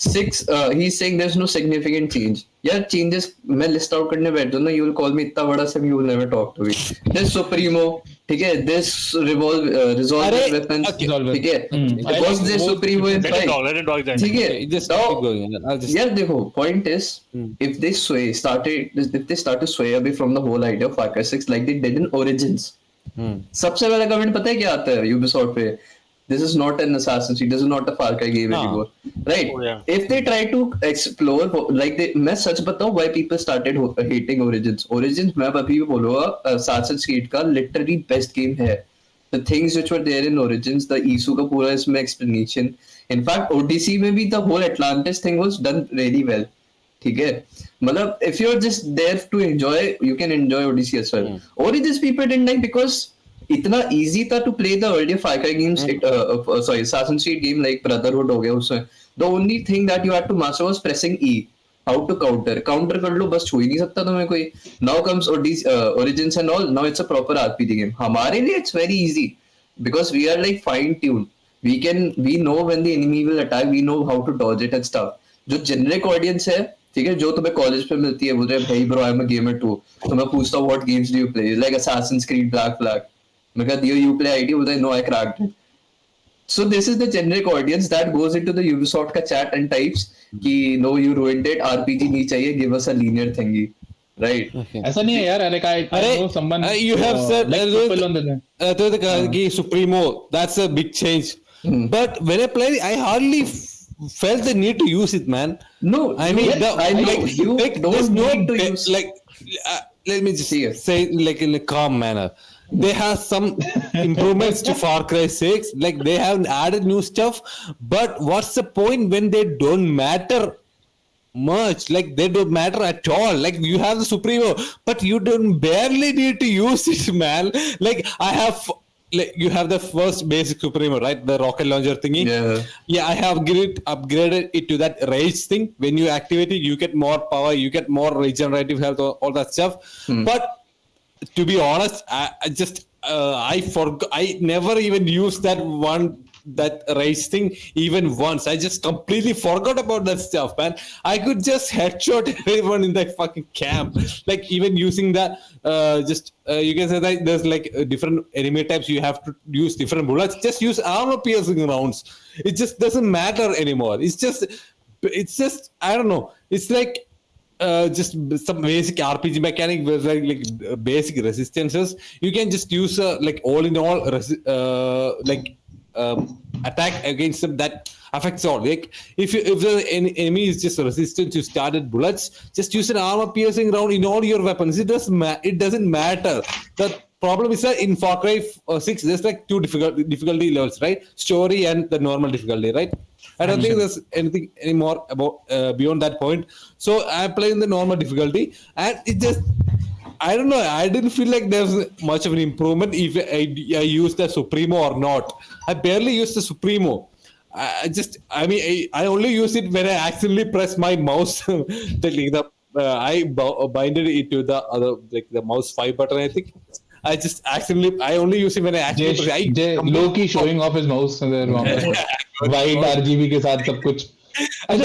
6 he's saying there's no significant change यार changes मैं list out करने बैठता हूँ ना you will call me इतना बड़ा सब you will never talk to me this Supremo ठीक है this resolve अरे, weapons okay. ठीक है because this Supremo is Let him fine talk. Let him talk. Then. ठीक है Okay, just now keep going. I'll just yeah, देखो point is if they start to sway away from the whole idea of Far Cry 6 like they did in Origins सबसे पहला comment पता है क्या आता है Ubisoft पे this is not an Assassin's Creed this is not a Far Cry game anymore right Oh, yeah. if they try to explore like मैं सच बताऊं why people started hating Origins मैं अभी भी बोलूंगा Assassin's Creed का literally best game है the things which were there in Origins the issue का पूरा इसमें explanation in fact Odyssey में भी the whole Atlantis thing was done really well ठीक है मतलब if you're just there to enjoy you can enjoy Odyssey as well Origins people didn't like because इतना easy था to play the earlier Far Cry games sorry Assassin's Creed game like Brotherhood हो गया उसमें the only thing that you had to master was pressing E how to counter कर लो बस छू ही नहीं सकता तुम्हें कोई now comes Origins and all now it's a proper RPG game हमारे लिए it's very easy because we are like fine tuned we know when the enemy will attack we know how to dodge it and stuff जो generic audience है ठीक है जो तुम्हें college पे मिलती है बोल रहे भाई bro I am a gamer too तो मैं पूछता हूँ what games do you play like assassin's creed black flag मैं कहता हूँ यू प्ले आईडी बोलता है no I cracked it so this is the generic audience that goes into the Ubisoft का chat and types कि no you ruined it RPG नहीं चाहिए give us a linear thingy right ऐसा नहीं है यार like I know someone you have said like people on the Supremo that's a big change but when I played I hardly felt the need to use it man no I mean I know you there's don't no need to use like let me just say like in a calm manner they have some improvements to Far Cry 6 like they have added new stuff but what's the point when they don't matter much like they don't matter at all like you have the Supremo but you don't barely need to use it man like I have like you have the first basic Supremo, right? The rocket launcher thingy. Yeah, I have upgraded it to that rage thing. When you activate it, you get more power, you get more regenerative health, all that stuff. But to be honest, I never even used that race thing even once. I just completely forgot about that stuff, man. I could just headshot everyone in that fucking camp. Like even using that, you can say that there's like different enemy types. You have to use different bullets. Just use armor piercing rounds. It just doesn't matter anymore. It's just I don't know. It's like just some basic RPG mechanic with like basic resistances. You can just use like all in all attack against them that affects all. Like if the enemy is just resistant to started bullets, just use an armor piercing round in all your weapons. It doesn't matter. The problem is that in Far Cry 6 there's like two difficulty levels, right? Story and the normal difficulty, right? I don't think there's anything anymore about beyond that point. So I'm playing the normal difficulty, and it just, I don't know. I didn't feel like there's much of an improvement if I used the Supremo or not. I barely used the Supremo. I only use it when I accidentally press my mouse. I binded it to the other, like the mouse 5 button, I think. I only use it when I actually low-key showing off his mouse white RGB के साथ सब कुछ. I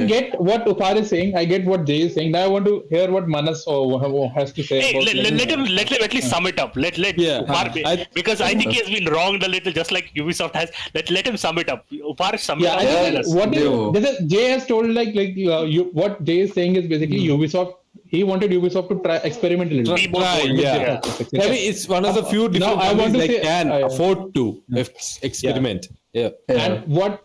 get what Upar is saying. I get what Jay is saying. Now I want to hear what Manas has to say. Hey, let him at least sum it up. Let Upar, because I think he has been wronged a little, just like Ubisoft has. Let him sum it up. Upar, sum it up. Jay has told what Jay is saying is basically Ubisoft. He wanted Ubisoft to try experiment a little. Maybe it's one of the few different companies they can afford to experiment. Yeah. And what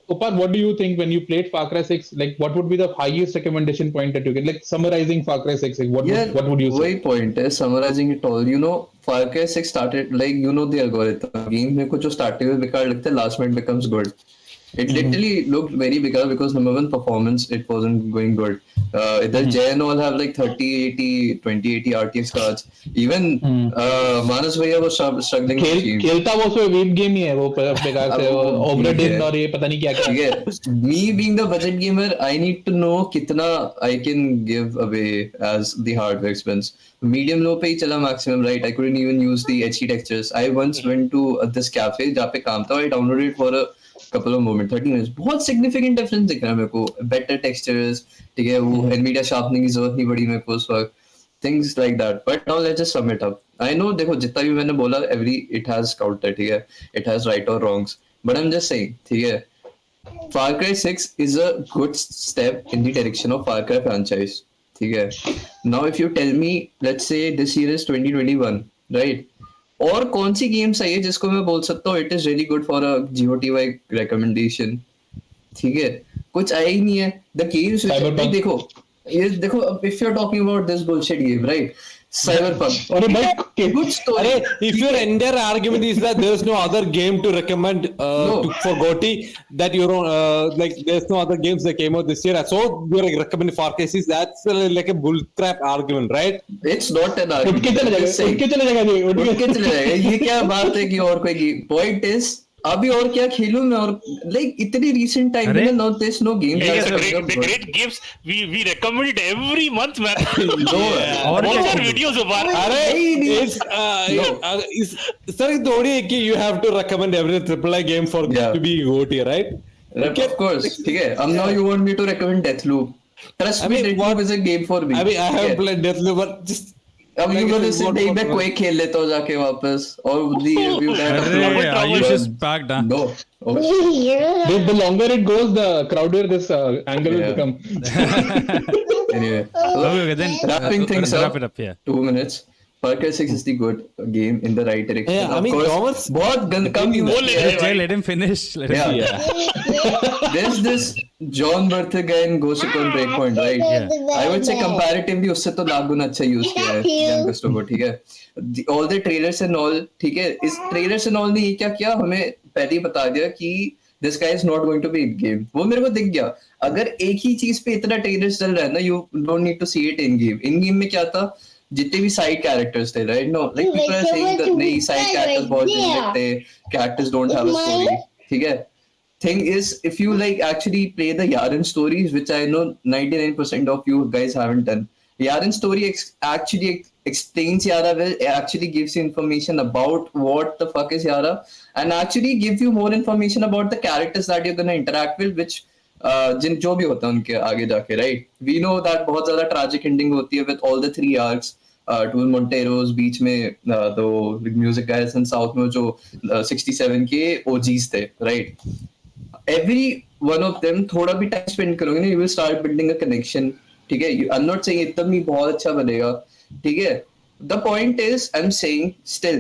do you think when you played Far Cry 6? Like, what would be the highest recommendation point that you get? Like, summarizing Far Cry 6, like, what would you say? Point is summarizing it all. You know, Far Cry 6 started, like, you know the algorithm. Game में कुछ जो started with बेकार लगता है, last minute becomes good. It literally looked very better because number one, performance, it wasn't going good. The Jay and all have like 3080, 2080 RTX cards. Even Manas Bhaiya was struggling. खेलता वो उसमें weak game ही है वो बेकार से Obradin और ये पता नहीं क्या क्या. Me being the budget gamer, I need to know कितना I can give away as the hardware expense. Medium low पे ही चला maximum, right? I couldn't even use the HD textures. I once went to this cafe जहाँ पे काम था. I downloaded it for a couple of moments, 30 minutes. बहुत significant difference दिख रहा है मेरे को. Better textures, ठीक है, वो NVIDIA sharpening की जरूरत नहीं पड़ी मेरे को उस वक्त. Things like that. But now let's just sum it up. I know, देखो जितना भी मैंने बोला, it has counter, ठीक है, it has right or wrongs. But I'm just saying, ठीक है, Far Cry 6 is a good step in the direction of Far Cry franchise, ठीक है. Now if you tell me, let's say this year is 2021, right? और कौन सी games आई है जिसको मैं बोल सकता हूँ it is really good for a GOTY recommendation, ठीक है, कुछ आया ही नहीं है. द गेम्स देखो if you are talking about this bullshit game, right, Cyberpunk. Good story. If your entire argument is that there's no other game to recommend for GOTY, that you're like there's no other games that came out this year, so you're recommending Far Cry 6, that's like a bull crap argument, right? It's not an argument. उठ के चले जाएगा. ये क्या बात है कि और कोई point is अभी और क्या खेलूं मैं, और लाइक इतनी recent time में now there's no game. The great games we recommend it every month, man. और videos of our. It's like the only you have to recommend every AAA game for to be GOTY, right? Of course, ठीक है. Now you want me to recommend Deathloop. Trust me, Deathloop is a game for me. I haven't played Deathloop, but just अब you gonna say नहीं, मैं कोई खेल लेता हूँ जाके वापस, और you just packed down. No. The longer it goes, the crowdier this angle will become. Anyway, Okay, then wrapping things wrap it up. 2 minutes. Far Cry 6 is the good game in the right direction. Yeah, I mean, Thomas, बहुत कम let him finish. There's this John Bertha guy in Ghost Recon Breakpoint, right? I would say comparatively उससे तो लाख गुना अच्छा use किया है Jan Gusto को, ठीक है. All the trailers and all, ठीक है, इस trailers and all ने क्या किया, हमें पहले ही बता दिया कि this guy is not going to be in game. वो मेरे को दिख गया. अगर एक ही चीज पे इतना trailers चल रहा है ना, you don't need to see it in game. In game में क्या था, जितने भी साइड कैरेक्टर्स थे, right? No, like people are saying that नहीं, साइड कैरेक्टर्स बहुत generic थे, characters don't have a story, ठीक है? Thing is, if you like actually play the Yaren stories, which I know 99% of you guys haven't done, Yaren story actually explains Yara well, actually gives you information about what the fuck is Yara, and actually gives you more information about the characters that you're gonna interact with, which जिन जो भी होता है उनके आगे जाके, right? We know that बहुत ज्यादा tragic ending होती है with all the 3 arcs, two Monteros बीच में, दो म्यूजिक गाइस इन साउथ में जो 67 के ओजीज थे, right? Every one of them थोड़ा भी टाइम स्पेंड करोगे ना, you will start building a connection, ठीक है? I'm not saying एकदम ही बहुत अच्छा बनेगा, ठीक है? The point is, I'm saying still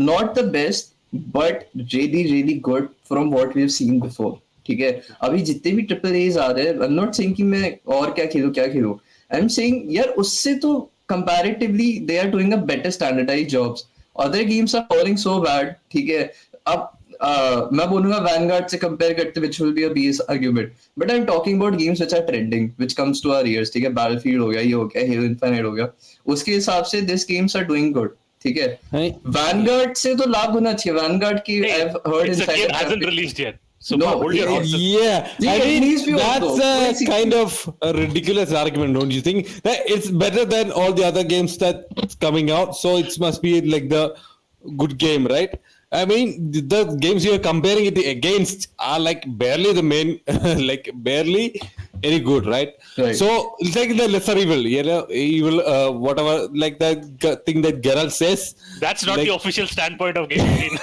not the best, but really good from what we've seen before, ठीक है? अभी जितने भी ट्रिपल एज आ रहे हैं, I'm not saying कि मैं और क्या खेलूं, I'm saying यार उससे तो comparatively they are doing a better standardized jobs. Other games are falling so bad, ठीक है? अब मैं बोलूंगा वैनगार्ड से कंपेयर करते, which will be a BS argument, but I'm talking about games which are trending, which comes to our ears, ठीक है? Battlefield हो गया, ये हो गया, Halo Infinite हो गया, उसके हिसाब से these games are doing good, ठीक है? वैनगार्ड से तो लाख गुना अच्छी है वैनगार्ड की. I've heard it's a game inside hasn't released yet, so no, hold your horses. Yeah, I at mean least we that's also- a kind of a ridiculous argument, don't you think? That it's better than all the other games that's coming out, so it must be like the good game, right? I mean, the games you're comparing it against are like barely the main, like barely any good, right? Right. So it's like the lesser evil, you know, evil, whatever, like that thing that Geralt says. That's not like, the official standpoint of Gameffine.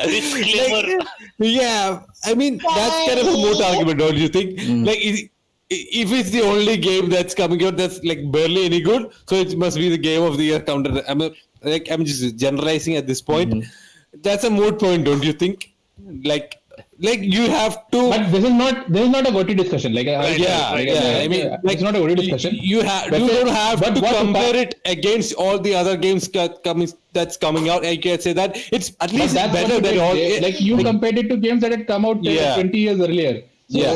Disclaimer. Yeah, I mean that's kind of a moot argument, don't you think? Like, if it's the only game that's coming out that's like barely any good, so it must be the game of the year counter. I'm just generalizing at this point. That's a moot point, don't you think? Like you have to. But this is not a GOTY discussion. Like, I mean, like, it's not a GOTY discussion. You don't have to compare it against all the other games that's coming out. I can say that it's at least That's better than all. Like you compared it to games that had come out 20 years earlier. So, Yeah.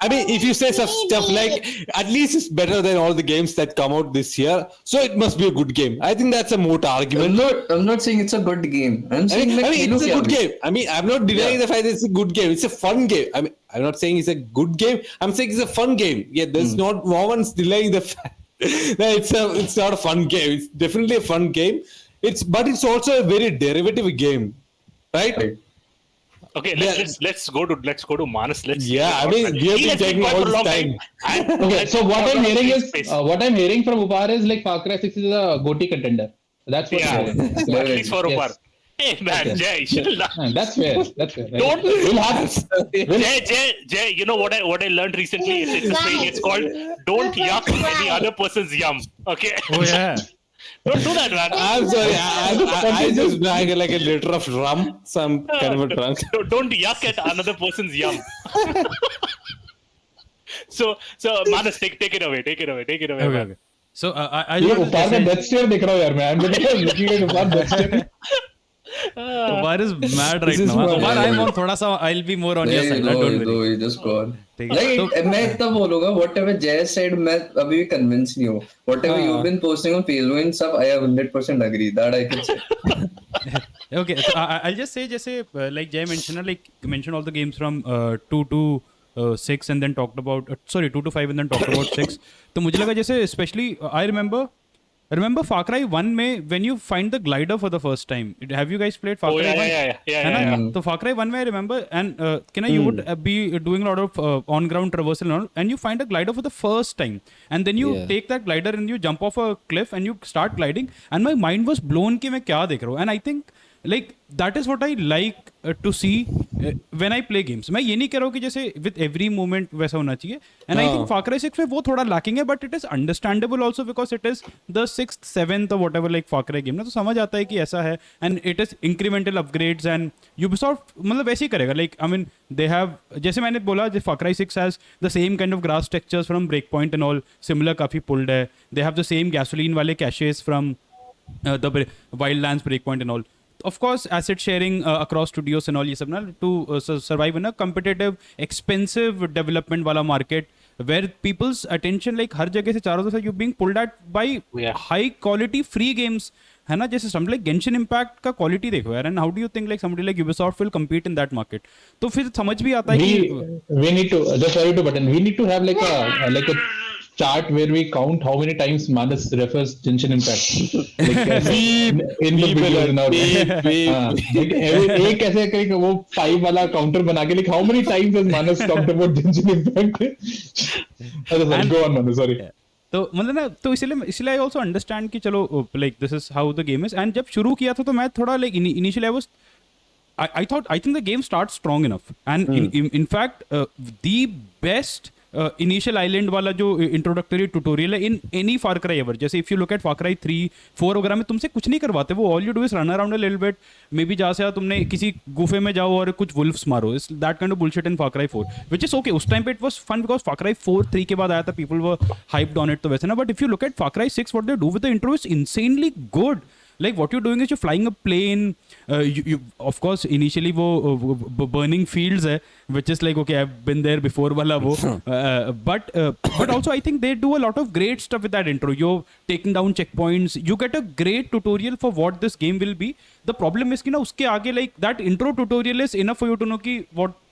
I mean, if you say such stuff like at least it's better than all the games that come out this year, so it must be a good game. I think that's a moot argument. I'm not saying it's a good game. I'm saying like it's a Halo good game. I mean, I'm not denying the fact that it's a good game. It's a fun game. I mean, I'm not saying it's a good game. I'm saying it's a fun game. Yeah, there's no one's denying the fact that it's not a fun game. It's definitely a fun game. But it's also a very derivative game, right? Okay, let's go to Manas. I mean, we have been taking all this time. okay, so what I'm hearing is what I'm hearing from Upar is like Far Cry 6 is a GOTY contender. That's what I'm hearing. At least for Upar. Yes. Hey man, Jay, That's fair. That's fair. Don't- We'll have Jay, you know what I learned recently? It's a saying. It's called "Don't yuck any other person's yum." Okay. Oh yeah. Don't do that, man. I'm sorry. I just drank like a liter of rum, so I'm kind of a drunk. Don't yuck at another person's yum. so Manas, take it away. Okay, Man. okay. So I ये just Upar का death stare देख रहा हूँ यार मैं. I'm looking at Upar death stare. Upar is mad right This is now. what- Upar, I'm on थोड़ा सा. I'll be more on your side. Don't worry. you just go on. ठीक है. Like, मैं इतना बोलूंगा, whatever Jay said, मैं अभी भी convinced नहीं हूँ. Whatever you've been posting on Facebook and stuff, I have 100% agree. That I can say. Okay, so I'll just say, जैसे like Jay mentioned, like mentioned all the games from 2 to 6 and then talked about 2 to 5 and then talked about 6. तो मुझे लगा जैसे especially I remember Far Cry 1 में when you find the glider for the first time. Have you guys played Far Cry 1? Yeah. है ना? तो Far Cry 1 में I remember and you would be doing a lot of on ground traversal and all, and you find a glider for the first time and then you take that glider and you jump off a cliff and you start gliding and my mind was blown कि मैं क्या देख रहा हूँ. And I think like that is what I like to see when I play games. मैं ये नहीं कह रहा हूँ कि जैसे with every moment वैसा होना चाहिए. And I think Far Cry 6 में वो थोड़ा lacking है, but it is understandable also because it is the 6th, 7th or whatever like Far Cry game ना, तो समझ आता है कि ऐसा है. And it is incremental upgrades and Ubisoft मतलब वैसे ही करेगा. Like I mean they have, जैसे मैंने बोला, Far Cry 6 has the same kind of grass textures from Breakpoint and all, similar काफी pulled है. They have the same gasoline वाले caches from the Wildlands Breakpoint and all. Of course, asset sharing across studios and all ये सब ना to survive in a competitive, expensive development वाला market. where people's attention like हर जगह से चारों तरफ से you being pulled at by high quality free games है ना, जैसे समझ लाइक गेंशिन इम्पैक्ट का क्वालिटी देखो यार, and how do you think like somebody like Ubisoft will compete in that market? तो फिर समझ भी आता है कि we need to just sorry to button, we need to have like a chart where we count how many times Manas refers Genshin Impact like in the videos now. एक ऐसे करके वो 5 वाला काउंटर बना के like how many times has Manas talked about Genshin Impact? Go on Manas, sorry. तो मतलब ना, तो इसलिए आई ऑल्सो अंडरस्टैंड कि चलो like this is how the game is, and जब शुरू किया था तो मैं थोड़ा like initially I think the game start strong enough, and in fact the best initial island वाला जो इंट्रोडक्टरी ट्यूटोरियल है in any Far Cry ever, जैसे if you look at far Cry 3-4 वगैरह में तुमसे कुछ नहीं करवाते वो, all you do is run around a little bit, may be जहाँ से तुमने किसी गुफे में जाओ और कुछ वुल्फ्स मारो, इस that kind of bullshit in far cry 4, which is okay, उस टाइम पे it was fun because far cry 4-3 के बाद आया था, people were hyped on it, तो वैसे ना, but if you look at far cry 6 what they do with the intro is insanely good. Like what you're doing is you're flying a plane, you of course initially वो burning fields है, which is like okay I've been there before वाला वो, but also I think they do a lot of great stuff with that intro. You're taking down checkpoints, you get a great tutorial for what this game will be. The problem is कि ना उसके आगे like that intro tutorial is enough for you to know कि what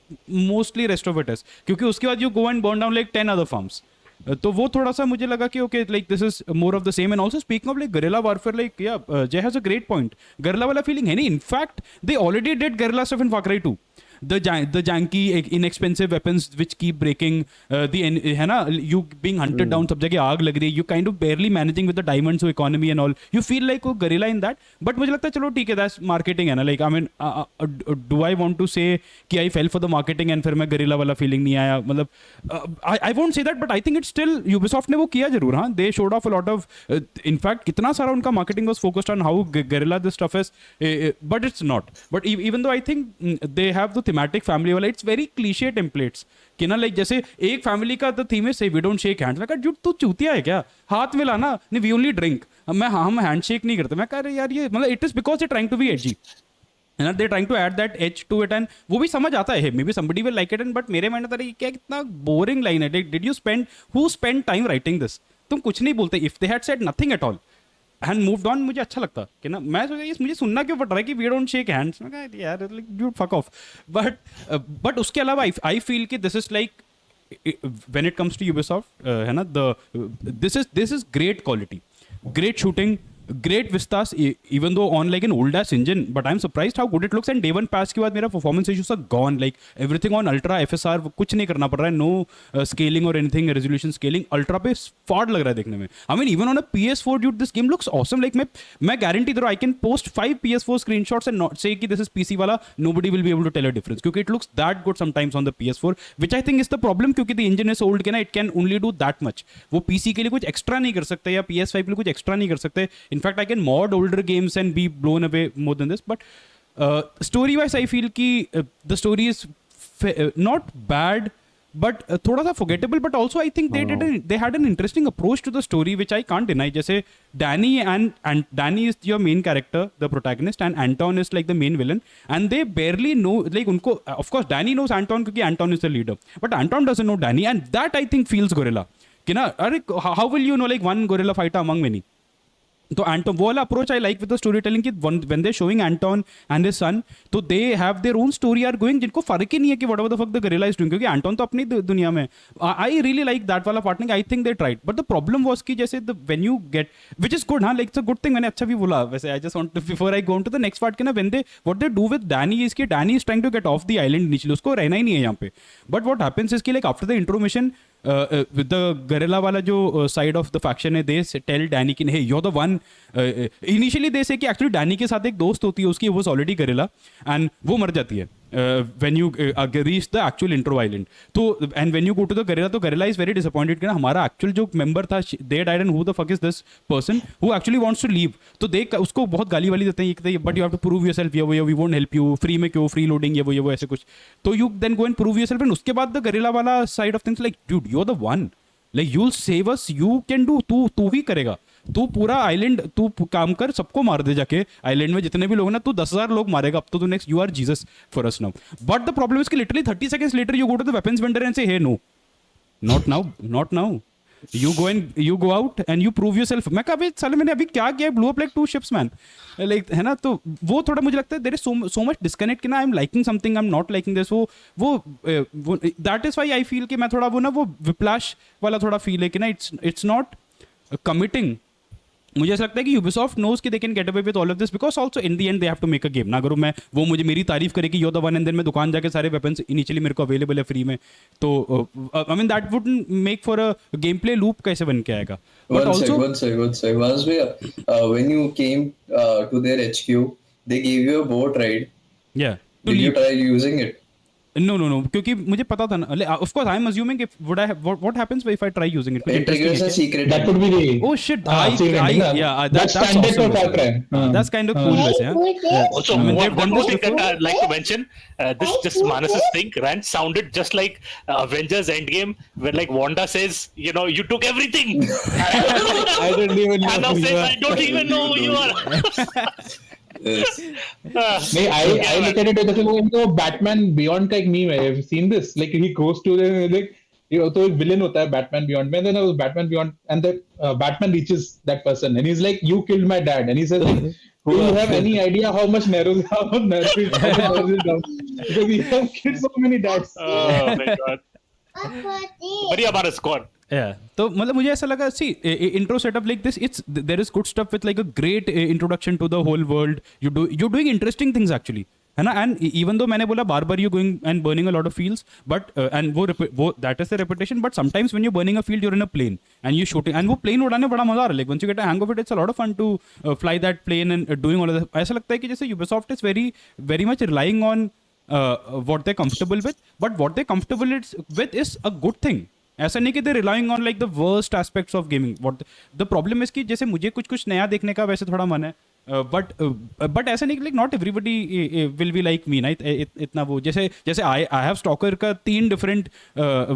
mostly rest of it is, क्योंकि उसके बाद you go and burn down like 10 other farms. तो वो थोड़ा सा मुझे लगा कि okay like this is more of the same, and also speaking of like guerrilla warfare, like या जय has a great point, guerrilla वाला फीलिंग है नहीं, in fact they already did guerrilla stuff in far cry 2, the janky inexpensive weapons which keep breaking, the है ना, you being hunted down, सब जगह आग लग रही है, you kind of barely managing with the diamonds so economy and all, you feel like वो guerrilla in that, but मुझे लगता है चलो ठीक है that's marketing है ना, like I mean do I want to say कि I fell for the marketing and फिर मैं guerrilla वाला feeling नहीं आया, मतलब I won't say that, but I think it's still Ubisoft ने वो किया जरूर, हाँ, they showed off a lot of in fact कितना सारा उनका marketing was focused on how guerrilla this stuff is, but it's not, but even though I think they have the thematic family वाला, it's very cliche templates कि ना, like जैसे एक family का the theme है से वी डोंट शेक हैंड्स, मैं कहा तू चूतिया है क्या, हाथ मिला ना, नहीं वी ओनली ड्रिंक, हम हैंडशेक नहीं करते, मैं कह रहा यार ये मतलब it is because they trying to be edgy and they're trying to add that edge to it, and वो भी समझ आता है, maybe somebody will like it, and but मेरे माइंड में था क्या कितना बोरिंग लाइन है, did you spend time writing this, तुम कुछ नहीं बोलते, if they had said nothing at all and moved on, मुझे अच्छा लगता कि ना, मैं सोचा मुझे सुनना क्यों पड़ रहा है कि वी डोंट शेक हैंड्स, मैं कहा यार like dude fuck off, but उसके अलावा आई फील कि this is like when it comes to Ubisoft है ना, this is great quality, great shooting, great vistas, even though on like an old ass engine, but I'm surprised how good it looks, and day 1 patch के बाद मेरा performance issues are gone, like everything on ultra FSR, कुछ नहीं करना पड़ रहा है, no scaling or anything, resolution scaling, ultra पे फाड़ लग रहा है देखने में, I mean even on a PS4 dude this game looks awesome, like मैं guarantee दे रहा हूँ I can post 5 PS4 screenshots and not say कि this is PC वाला, nobody will be able to tell a difference, क्योंकि it looks that good sometimes on the PS4, which I think is the problem, क्योंकि the engine is old के ना, it can only do that much, वो PC के लिए कुछ extra नहीं कर सकते या PS5 के लिए कुछ extra नहीं कर सकते, in fact I can mod older games and be blown away more than this, but story wise I feel कि the story is not bad, but थोड़ा सा forgettable, but also I think they had an interesting approach to the story which I can't deny, जैसे Danny and Danny is your main character, the protagonist, and Anton is like the main villain, and they barely know, like उनको of course Danny knows Anton क्योंकि Anton is the leader, but Anton doesn't know Danny, and that I think feels guerrilla कि ना, अरे how will you know like one guerrilla fighter among many, तो Anton वो वाला approach I like with the story telling कि when they showing Anton and his son, तो they have their own story are going, जिनको फर्क ही नहीं है कि whatever the fuck the guerrilla is doing, क्योंकि एंटोन तो अपनी दुनिया में, आई रियली लाइक दैट वाला partnering, I think they tried, but the problem was कि जैसे the when you get, which is good, हां like it's a good thing, मैंने अच्छा भी बोला वैसे, I just want before I go on to the next part के ना, when they what they do with Danny is कि Danny is trying to get off the island initially, उसको रहना ही नहीं है यहाँ पे, बट व्हाट हैपेंस इज कि like after the intromission with the guerrilla वाला जो side of the faction है, they tell Danny कि hey you're the one, initially they say कि actually Danny के साथ एक दोस्त होती है उसकी, was already guerrilla and वो मर जाती है when you reach the actual intro island, तो and when you go to the guerrilla, तो guerrilla is very disappointed कि ना हमारा actual जो member था they died and who the fuck is this person who actually wants to leave, तो they उसको बहुत गाली वाली देते हैं, but you have to prove yourself, ये we won't help you, free में क्यों, free loading ये वो ऐसे कुछ, तो you then go and prove yourself, and उसके बाद the guerrilla वाला side of things like dude you're the one, like you'll save us, you can do, तू ही करेगा, तू पूरा आइलैंड तू काम कर, सबको मार दे जाके आइलैंड में जितने भी लोग ना, तू 10,000 लोग मारेगा, अब तो तू next, you are Jesus for us now, but the problem is कि literally 30 seconds later you go to the weapons vendor and say hey no, not now. You go out and you prove yourself. मैं कहा अबे साले मैंने अभी क्या किया, blew up like 2 ships man, like है ना. तो वो थोड़ा मुझे लगता है there is so much disconnect कि ना I'm liking something, I'm not liking this. वो that is why I feel कि मैं थोड़ा वो ना वो whiplash वाला थोड़ा feel है कि ना it's not committing. मुझे ऐसा लगता है कि Ubisoft knows कि they can get away with all of this because also in the end they have to make a game. ना अगर मैं वो मुझे मेरी तारीफ करे कि you're the one and then मैं दुकान जाके सारे weapons initially मेरे को available है free में, तो I mean that wouldn't make for a gameplay loop. कैसे बन के आएगा? But One sec. When you came to their HQ, they gave you a boat ride. yeah, to Did you leave. try using it? No, क्योंकि मुझे पता था ना. Of course, I'm assuming if would I have what happens if I try using it? कुछ It interesting triggers है a क्या? secret. That would be the. Oh shit! secret ending, na? Yeah, That's that's standard awesome. for Far Cry. That's kind of cool, वैसे. Yeah. Also, I mean, they've one done more this thing that before. I'd like to mention, this just Manas's thing, Rand sounded just like Avengers Endgame, where like Wanda says, you know, you took everything. I don't even know. Thanos who says, you are. I don't even know who you are. Yes. नहीं, I look at it जैसे वो इनको Batman Beyond का एक meme है. Have you seen this? Like he goes to the like तो एक villain होता है Batman Beyond में, and then Batman Beyond and the Batman reaches that person and he's like, you killed my dad, and he says like, do you have any idea how much narrow it down? Because we have killed so many dads. Oh my god. But yeah, Manas, go on. Yeah. तो मतलब मुझे ऐसा लगा, see, intro setup like this, there is good stuff with like a great introduction to the whole world. You're doing interesting things actually, है ना. And even though मैंने बोला बार you're going and burning a lot of fields, but and वो that is the repetition. But sometimes when you're burning a field, you're in a plane and you're shooting, and वो plane उड़ाने बड़ा मजा आ रहा है. Like once you get a hang of it, it's a lot of fun to fly that plane and doing all of that. ऐसा लगता है कि जैसे Ubisoft is very much relying on what they're comfortable with, but what they're comfortable with is a good thing. ऐसा नहीं कि they're relying on like the worst aspects of gaming. What the problem is कि जैसे मुझे कुछ नया देखने का वैसे थोड़ा मन है, but ऐसा नहीं कि like not everybody will be like me ना. इतना वो जैसे I have Stalker का 3 different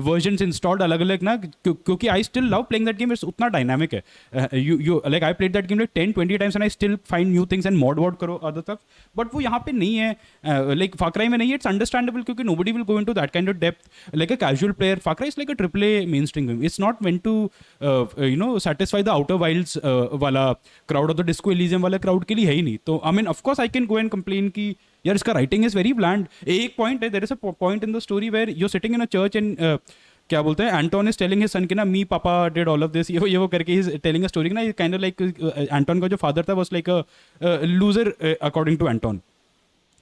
versions installed अलग अलग ना, क्योंकि I still love playing that game. It's उतना dynamic है. You like I played that game like 10-20 times and I still find new things and mod करो other stuff. But वो यहाँ पे नहीं है, like Far Cry में नहीं है. It's understandable क्योंकि nobody will go into that kind of depth like a casual player. Far Cry is like a AAA mainstream game. It's not meant to satisfy the Outer Wilds वाला crowd or the Disco Elysium वाला crowd के लिए है ही नहीं. तो I mean of course I can go and complain कि यार इसका writing is very bland. एक point है, there is a point in the story where you're sitting in a church and क्या बोलते हैं, Anton is telling his son कि ना me papa did all of this, ये वो करके he's telling a story ना, kind of like Anton का जो father था was like a loser according to Anton.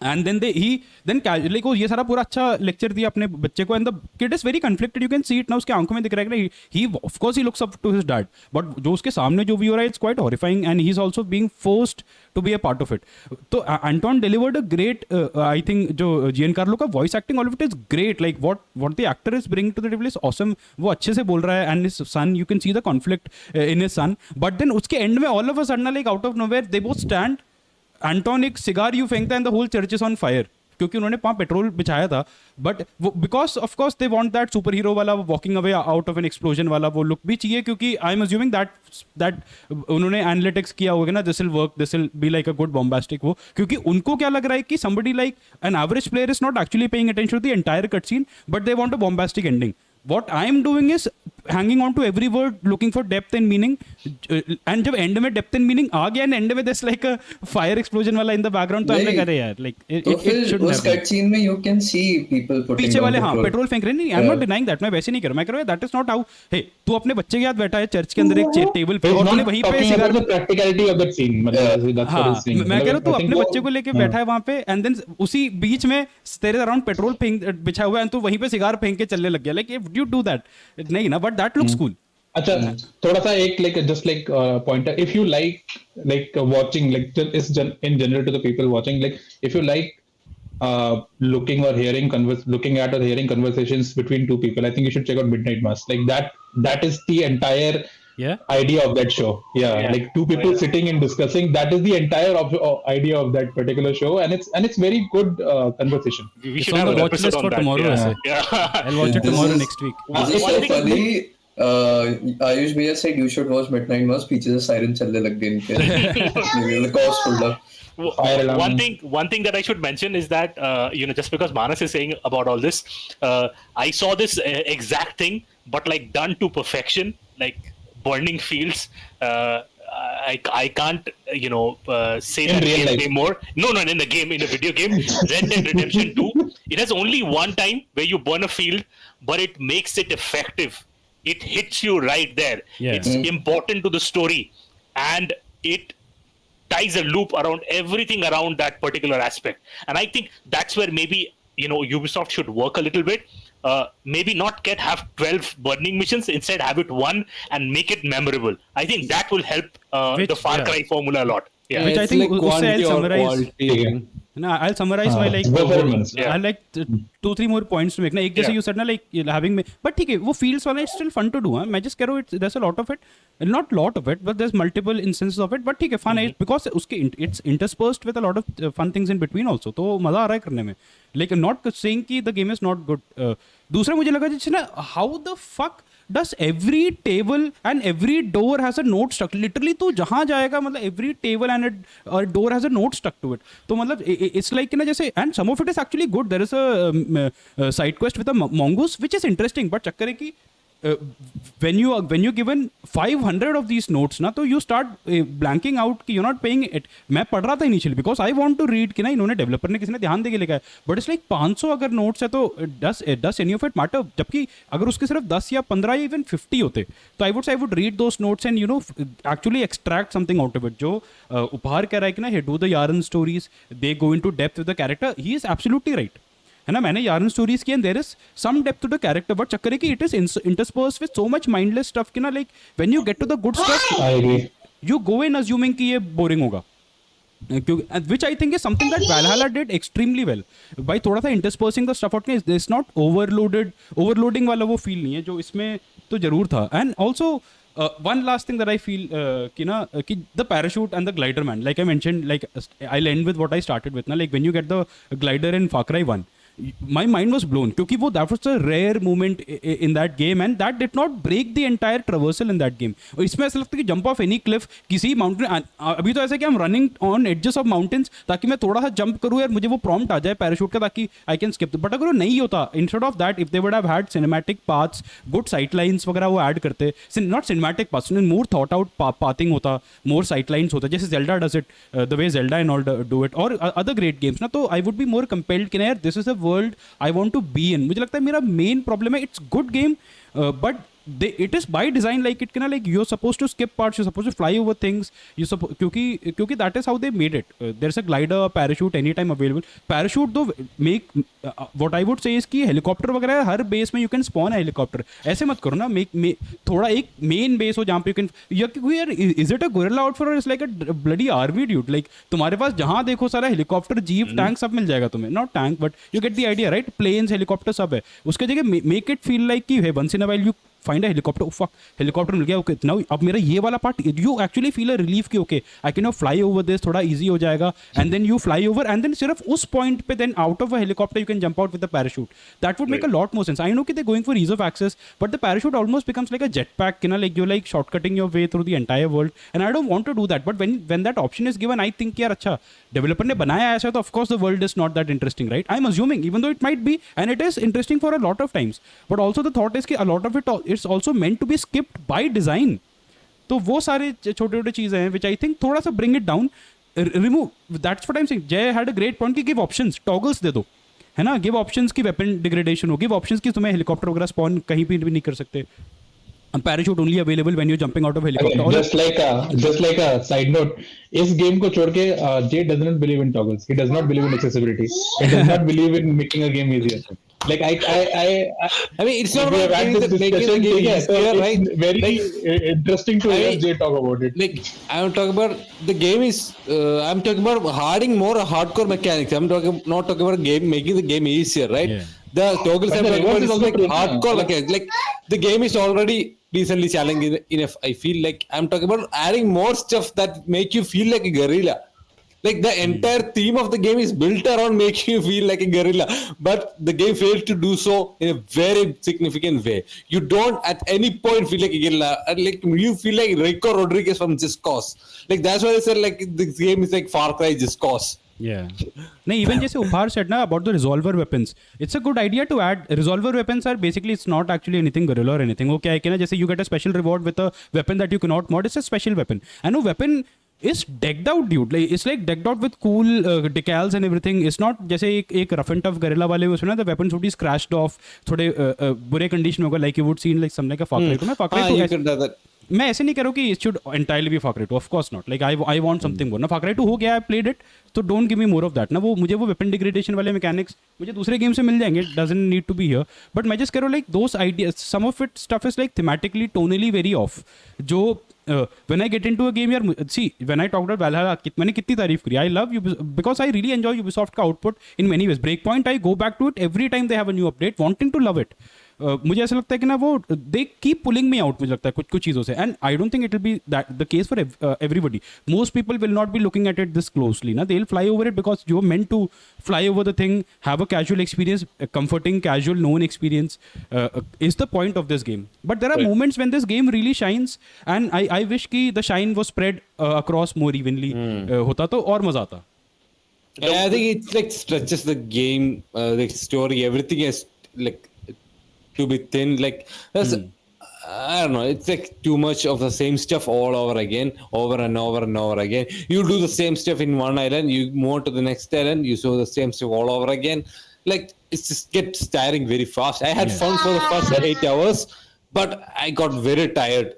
And then like वो ये सारा पूरा अच्छा लेक्चर दिया अपने बच्चे को, and the kid is very conflicted. You can see it now, उसके आंखों में दिख रहा है कि he of course he looks up to his dad, but जो उसके सामने जो भी हो रहा है it's quite horrifying, and he's also being forced to be a part of it. तो Anton delivered a great I think जो Giancarlo का voice acting, all of it is great. Like what the actor is bringing to the table is awesome. वो अच्छे से बोल रहा है, and his son, you can see the conflict in his son. But then उसके end में all of a sudden like out of nowhere they both stand. Anton एक cigar you फेंकता है and the whole church is on fire, क्योंकि उन्होंने वहाँ petrol बिछाया था. But because of course they want that superhero वाला walking away out of an explosion वाला वो लुक भी चाहिए, क्योंकि आई एम अज्यूमिंग दैट उन्होंने एनालिटिक्स किया होगा ना, this will work, this will be like a good bombastic वो, क्योंकि उनको क्या लग रहा है कि somebody like an average player is not actually paying attention to the entire cutscene, but they want a bombastic ending. What I am doing is hanging on to every word, looking for depth and meaning. And जब end में depth and meaning आ गया, and end में there's like a fire explosion वाला in the background, तो I'm like अरे यार, like it shouldn't उस happen. cutscene में you can see people putting पीछे down वाले हाँ petrol. पेट्रोल फेंक रहे हैं. नहीं, I am not denying that, मैं वैसे नहीं कर रहा. मैं कह रहा हूँ दैट इज नॉट हाउ. हे तू अपने बच्चे के साथ बैठा है चर्च के अंदर एक टेबल पे, He's और तूने not वहीं पे talking cigar. about the practicality of that scene. मतलब that's हाँ, what he's saying. मैं कह रहा हूँ तू I think अपने वो- बच्चे को लेके बैठा है वहां पे, एंड देन उसी बीच में तेरे अराउंड पेट्रोल फेंक बिछा हुआ है, and तू वहीं पे सिगार फेंक के चलने लग गया. Like if you do that नहीं ना, बट दैट लुक्स कूल. अच्छा, थोड़ा सा एक like just like pointer, if you like watching like in general to the people watching, like if you like looking at or hearing conversations between two people, I think you should check out Midnight Mass. Like that is the entire Yeah. idea of that show. Yeah. Like two people sitting and discussing, that is the entire idea of that particular show, and it's very good conversation. We It's should on have the an watch episode list on for that. tomorrow, Yeah. ऐसे. Yeah. I'll watch it This tomorrow is- next week. This is One so thing- funny. Ayush Bhaiya said you should watch Midnight Mass. पीछे से siren चलने लग गए इनके. The cause pulled up. Fire alarm. One thing that I should mention is that just because Manas is saying about all this, I saw this exact thing but like done to perfection, like burning fields. I can't say In that real life. gameplay more. No, in the game, in a video game, Red Dead Redemption 2, it has only one time where you burn a field, but it makes it effective. It hits you right there. Yeah. It's important to the story, and it ties a loop around everything around that particular aspect. And I think that's where maybe Ubisoft should work a little bit. Maybe not have 12 burning missions, instead have it one and make it memorable. I think that will help the Far Cry formula a lot. Yeah. Which I think like usse quantity I'll or summarize. quality. No, I'll summarize my like performance. I like 2-3 more points to make. ना एक जैसे you said ना like having me, but ठीक है वो feels वाला is still fun to do. मैं just कह रहा हूँ there's a lot of it, not lot of it, but there's multiple instances of it. But ठीक है fun है because उसके it's interspersed with a lot of fun things in between also. तो मजा आ रहा है करने में. Like not saying कि the game is not good. दूसरा मुझे लगा जैसे ना how the fuck does every table and every door has a note stuck literally तो जहाँ जाएगा मतलब every table and a door has a note stuck to it तो मतलब it's like ना जैसे and some of it is actually good there is a side quest with a mongoose which is interesting but चक्कर है कि when you're given 500 of these notes ना तो you start blanking out कि you're not paying it. मैं पढ़ रहा था initially because I want to read कि ना इन्होंने डेवलपर ने किसी ने ध्यान दे के लिखा है but it's like 500 अगर notes है तो does any of it matter जबकि अगर उसके सिर्फ 10 या 15 या even 50 होते तो I would read those notes and actually extract something out of it. जो उपहार कह रहा है कि ना do the yarn stories, they go into depth with the character, he is absolutely right. है ना मैंने यार्न स्टोरीज की and there is some depth to the character but चक्कर है कि it is interspersed with so much mindless stuff कि ना like when you get to the good stuff you go in assuming कि ये boring होगा which I think is something that Valhalla did extremely well by थोड़ा सा interspersing the stuff out में it's not overloading वाला वो feel नहीं है जो इसमें तो जरूर था and also one last thing that I feel कि the parachute and the glider man like I mentioned like I'll end with what I started with like when you get the glider in Far Cry 1 my mind was blown क्योंकि वो that was a rare moment in that game and that did not break the entire traversal in that game. और इसमें ऐसा लगता है कि jump off any cliff किसी mountain अभी तो ऐसा कि I'm running on edges of mountains ताकि मैं थोड़ा सा jump करूँ यार मुझे वो prompt आ जाए parachute का ताकि I can skip but अगर वो नहीं होता instead of that if they would have had cinematic paths good sightlines वगैरह वो add करते not cinematic paths more thought out pathing होता more sightlines होता जैसे Zelda does it the way Zelda and all do it or other great games ना तो I would be more compelled कि यार this is a world I want to be in. मुझे लगता है मेरा main problem है it's good game but it is by design like it like you're supposed to skip parts you're supposed to fly over things क्योंकि that is how they made it. There's a glider parachute anytime available parachute though make what I would say is कि helicopter वगैरह हर base में you can spawn a helicopter ऐसे मत करो ना make थोड़ा एक main base हो जहाँ पे you can यार is it a guerrilla outfit or it's like a bloody army dude like तुम्हारे पास जहाँ देखो सारा helicopter jeep tank सब मिल जाएगा तुम्हें not tank but you get the idea right planes helicopter सब है उसके जगह make it feel like कि hey once in a while you find a helicopter oh fuck helicopter मिल गया okay now अब मेरा ये वाला part you actually feel a relief कि okay I can now fly over this थोड़ा easy हो जाएगा and then you fly over and then सिर्फ उस point पे then out of a helicopter you can jump out with the parachute that would make a lot more sense. I know कि they're going for ease of access but the parachute almost becomes like a jetpack you know like you're like shortcutting your way through the entire world and I don't want to do that but when that option is given I think यार अच्छा developer ने बनाया ऐसा तो of course the world is not that interesting right I'm assuming even though it might be and it is interesting for a lot of times but also the thought is कि a lot of it it's also meant to be skipped by design तो वो सारे छोटे छोटे चीज़ें हैं which I think थोड़ा सा bring it down remove that's what I'm saying. Jay had a great point कि give options toggles दे दो है ना give options की weapon degradation हो give options की तुम्हें helicopter वगैरह spawn कहीं भी नहीं कर सकते parachute only available when you're jumping out of helicopter. Okay, just like a side note, इस game को छोड़ के Jay does not believe in toggles. He does not believe in accessibility. He does not believe in making a game easier. Like I mean, it's not about making the game easier, right? It's very interesting to hear Jay talk about it. Like I'm talking about the game is I'm talking about adding more hardcore mechanics. I'm not talking about making the game easier, right? Yeah. The toggles I'm talking about is like true, hardcore mechanics. Like the game is already decently challenging enough. I feel like I'm talking about adding more stuff that make you feel like a guerrilla. Like the entire theme of the game is built around making you feel like a guerrilla, but the game failed to do so in a very significant way. You don't at any point feel like a guerrilla. Like you feel like Rico Rodriguez from Just Cause. Like that's why I said like the game is like Far Cry Just Cause. Yeah. No, even just Upar said na about the resolver weapons. It's a good idea to add. Resolver weapons are basically, it's not actually anything gorilla or anything. Okay, I can just say you get a special reward with a weapon that you cannot mod. It's a special weapon. And a weapon is decked out, dude. Like it's like decked out with cool decals and everything. It's not जैसे एक rough and tough gorilla वाले उसमें ना the weapons would be scratched off थोड़े बुरे condition में होगा, like you would see in like something like a Far Cry 2 ना Far Cry 2 you can do that. मैं ऐसे नहीं कह रहा हूँ कि it should entirely be Far Cry 2, of course not. Like I want something more. ना Far Cry 2 हो गया, I played it, तो don't give me more of that. ना वो मुझे वो weapon degradation वाले mechanics मुझे दूसरे गेम से मिल जाएंगे. It doesn't need to be here. But मैं just कह रहा हूँ like those ideas, some of it stuff is like thematically, tonally very off. जो when I get into a game, यार see when I talked about Valhalla, मैंने कितनी तारीफ करी. I love Ubisoft because I really enjoy Ubisoft का output in many ways. Breakpoint, I go back to it every time they have a new update, wanting to love it. मुझे ऐसा लगता है कि ना वो they keep pulling me out, मुझे लगता है कुछ चीज़ों से. And I don't think it will be that the case for everybody. Most people will not be looking at it this closely ना. They will fly over it because you are meant to fly over the thing, have a casual experience, comforting casual known experience is the point of this game. But there are moments when this game really shines, and I wish कि the shine was spread across more evenly. होता तो और मजा आता. I think it like stretches the game, the story, everything is like to be thin. Like that's, I don't know. It's like too much of the same stuff all over again, over and over and over again. You do the same stuff in one island, you move to the next island, you show the same stuff all over again. Like it just gets tiring very fast. I had fun for the first 8 hours, but I got very tired.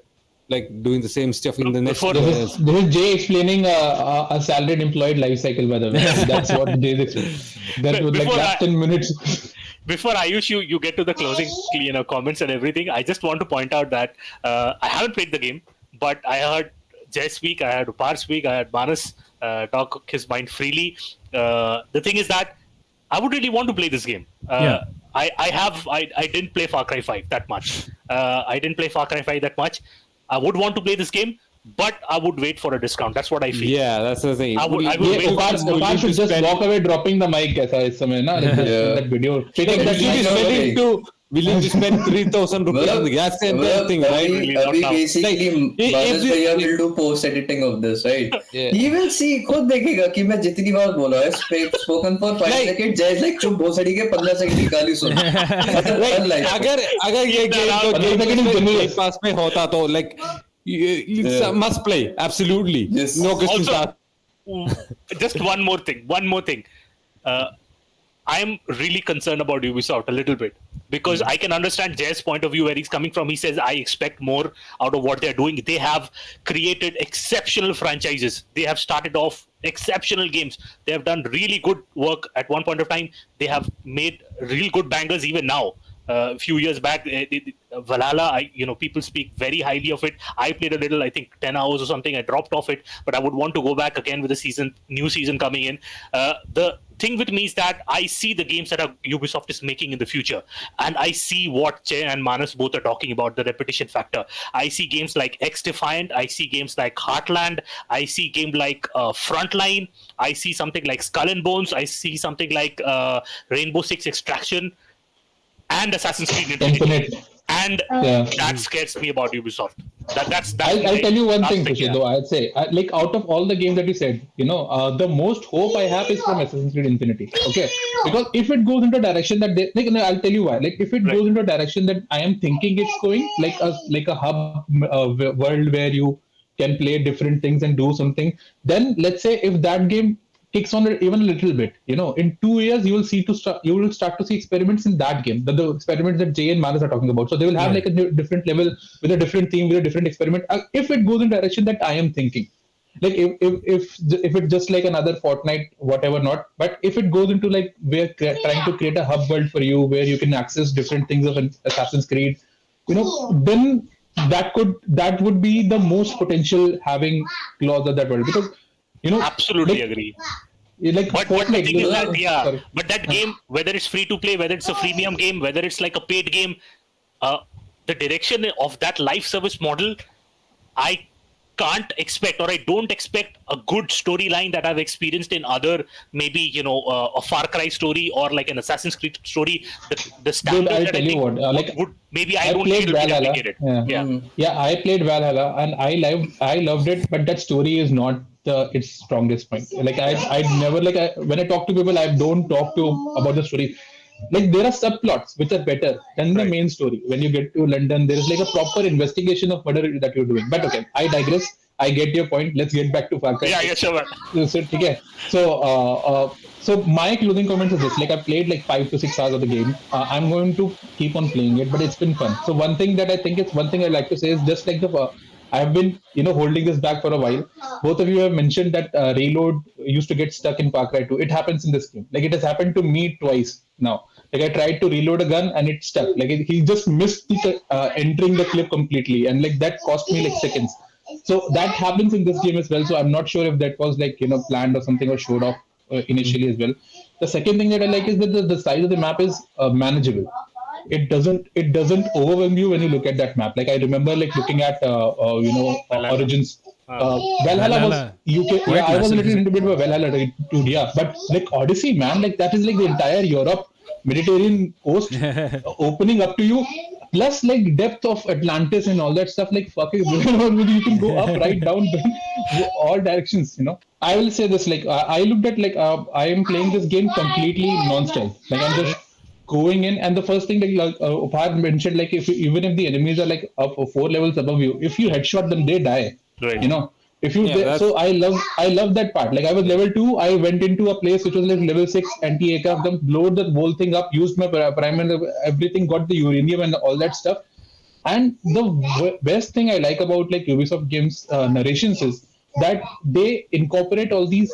Like doing the same stuff in the next. This is Jay explaining a salaried employed life cycle, by the way. That's what Jay is explaining. That was like last 10 minutes. Before Ayush, you get to the closing, comments and everything. I just want to point out that I haven't played the game, but I heard Jay speak, I heard Upar speak, I heard Manas talk his mind freely. The thing is that I would really want to play this game. I didn't play Far Cry 5 that much. I didn't play Far Cry 5 that much. I would want to play this game, but I would wait for a discount. That's what I feel. Yeah, that's the thing. I would wait. Upar should just walk away dropping the mic ऐसा इस समय ना that video. Willing to spend 3,000 rupees on the gas and everything, right? Abhi basically Manas bhaiya will do post editing of this, right? He will see, खुद देखेगा कि मैं जितनी बार बोला है, spoken for 5 seconds, जैसे like चुप भोसड़ी के 15 सेकंड की गाली सुन. अगर ये गेम पास में होता तो like you must play absolutely. Yes. No questions asked. Just one more thing. I'm really concerned about Ubisoft a little bit because I can understand Jay's point of view where he's coming from. He says, I expect more out of what they're doing. They have created exceptional franchises. They have started off exceptional games. They have done really good work at one point of time. They have made real good bangers even now. A few years back, Valhalla, people speak very highly of it. I played a little, I think 10 hours or something. I dropped off it, but I would want to go back again with the new season coming in. The thing with me is that I see the games that Ubisoft is making in the future, and I see what Jay and Manas both are talking about, the repetition factor. I see games like X-Defiant, I see games like Heartland, I see game like Frontline, I see something like Skull and Bones, I see something like Rainbow Six Extraction, and Assassin's Creed Infinite. And that scares me about Ubisoft. That's I'll tell you one thing, Kushi, though. I'd say, like, out of all the games that you said, the most hope I have is from Assassin's Creed Infinity. Okay, because if it goes into a direction that I'll tell you why. Like, if it goes into a direction that I am thinking it's going, like a hub world where you can play different things and do something, then let's say if that game kicks on even a little bit, in 2 years you will start to see experiments in that game, the experiments that Jay and Manas are talking about. So they will have like a different level with a different theme, with a different experiment. If it goes in the direction that I am thinking, like if it's just like another Fortnite, whatever not, but if it goes into like we're trying to create a hub world for you where you can access different things of Assassin's Creed, then that would be the most potential having clause of that world, because absolutely agree. Like but Fortnite, the thing is that, but that game, whether it's free to play, whether it's a freemium game, whether it's like a paid game, the direction of that live service model, I can't expect, or I don't expect a good storyline that I've experienced in other, maybe a Far Cry story or like an Assassin's Creed story. The Dude, standard I'll that tell I you think what. Like, would maybe I I don't played feel will be Valhalla. replicated. Yeah. Yeah, Yeah, I played Valhalla, and I loved it, but that story is not its strongest point. Like I never like when I talk to people, I don't talk to about the story. Like there are subplots which are better than the right. main story. When you get to London, there is like a proper investigation of murder that you're doing. But okay, I digress. I get your point. Let's get back to Far Cry. Yeah, sure. Man. So, okay. So my closing comments is this: like I played like 5 to 6 hours of the game. I'm going to keep on playing it, but it's been fun. So one thing that I think is one thing I like to say is just like the I've been holding this back for a while. Both of you have mentioned that reload used to get stuck in Far Cry 2. It happens in this game. Like it has happened to me twice now. Like I tried to reload a gun and it stuck. Like he just missed the entering the clip completely, and like that cost me like seconds. So that happens in this game as well. So I'm not sure if that was like planned or something or showed off initially as well. The second thing that I like is that the size of the map is manageable. It doesn't overwhelm you when you look at that map. Like I remember like looking at Origins. Valhalla was Valhalla. UK. Quite Yeah, I was a massive, little isn't into bit of Valhalla, right, dude. Yeah, but like Odyssey, man, like that is like the entire Europe, Mediterranean coast opening up to you, plus like depth of Atlantis and all that stuff. Like fucking, you can go up, right, down, all directions. I will say this: like I looked at like I am playing this game completely non-stealth. Like I'm just going in, and the first thing like Upar mentioned, like even if the enemies are like up 4 levels above you, if you headshot them, they die. Right. If you so I love that part. Like I was level 2, I went into a place which was like level 6 anti-aircraft gun, blowed the whole thing up, used my primer, everything, got the uranium and all that stuff. And the best thing I like about like Ubisoft games narrations is that they incorporate all these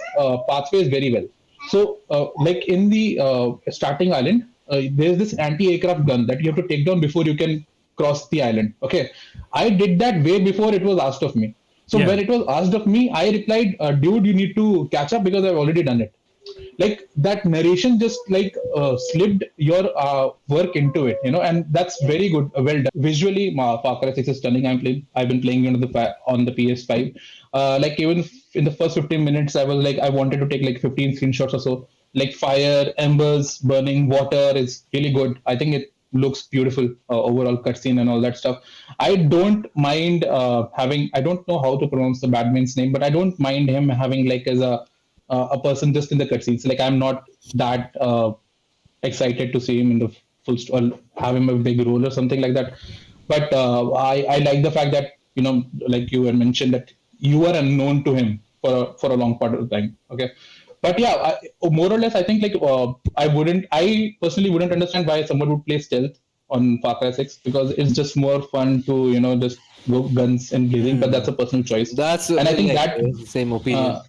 pathways very well. So like in the starting island, there's this anti-aircraft gun that you have to take down before you can cross the island. Okay, I did that way before it was asked of me. So Yeah. when it was asked of me, I replied, "Dude, you need to catch up because I've already done it." Like that narration just like slipped your work into it, and that's very good, well done. Visually, Far Cry 6 is stunning. I've been playing on the PS5. Like even in the first 15 minutes, I was like, I wanted to take like 15 screenshots or so. Like fire, embers, burning, water is really good. I think it looks beautiful, overall cutscene and all that stuff. I don't mind having, I don't know how to pronounce the bad man's name, but I don't mind him having like as a person just in the cutscenes. Like I'm not that excited to see him in the full or have him a big role or something like that. But I like the fact that like you had mentioned that you are unknown to him for a long part of the time. Okay, but yeah, more or less, I think like I personally wouldn't understand why someone would play stealth on Far Cry 6 because it's just more fun to just go guns and blazing. But that's a personal choice. That's and I think like, that same opinion.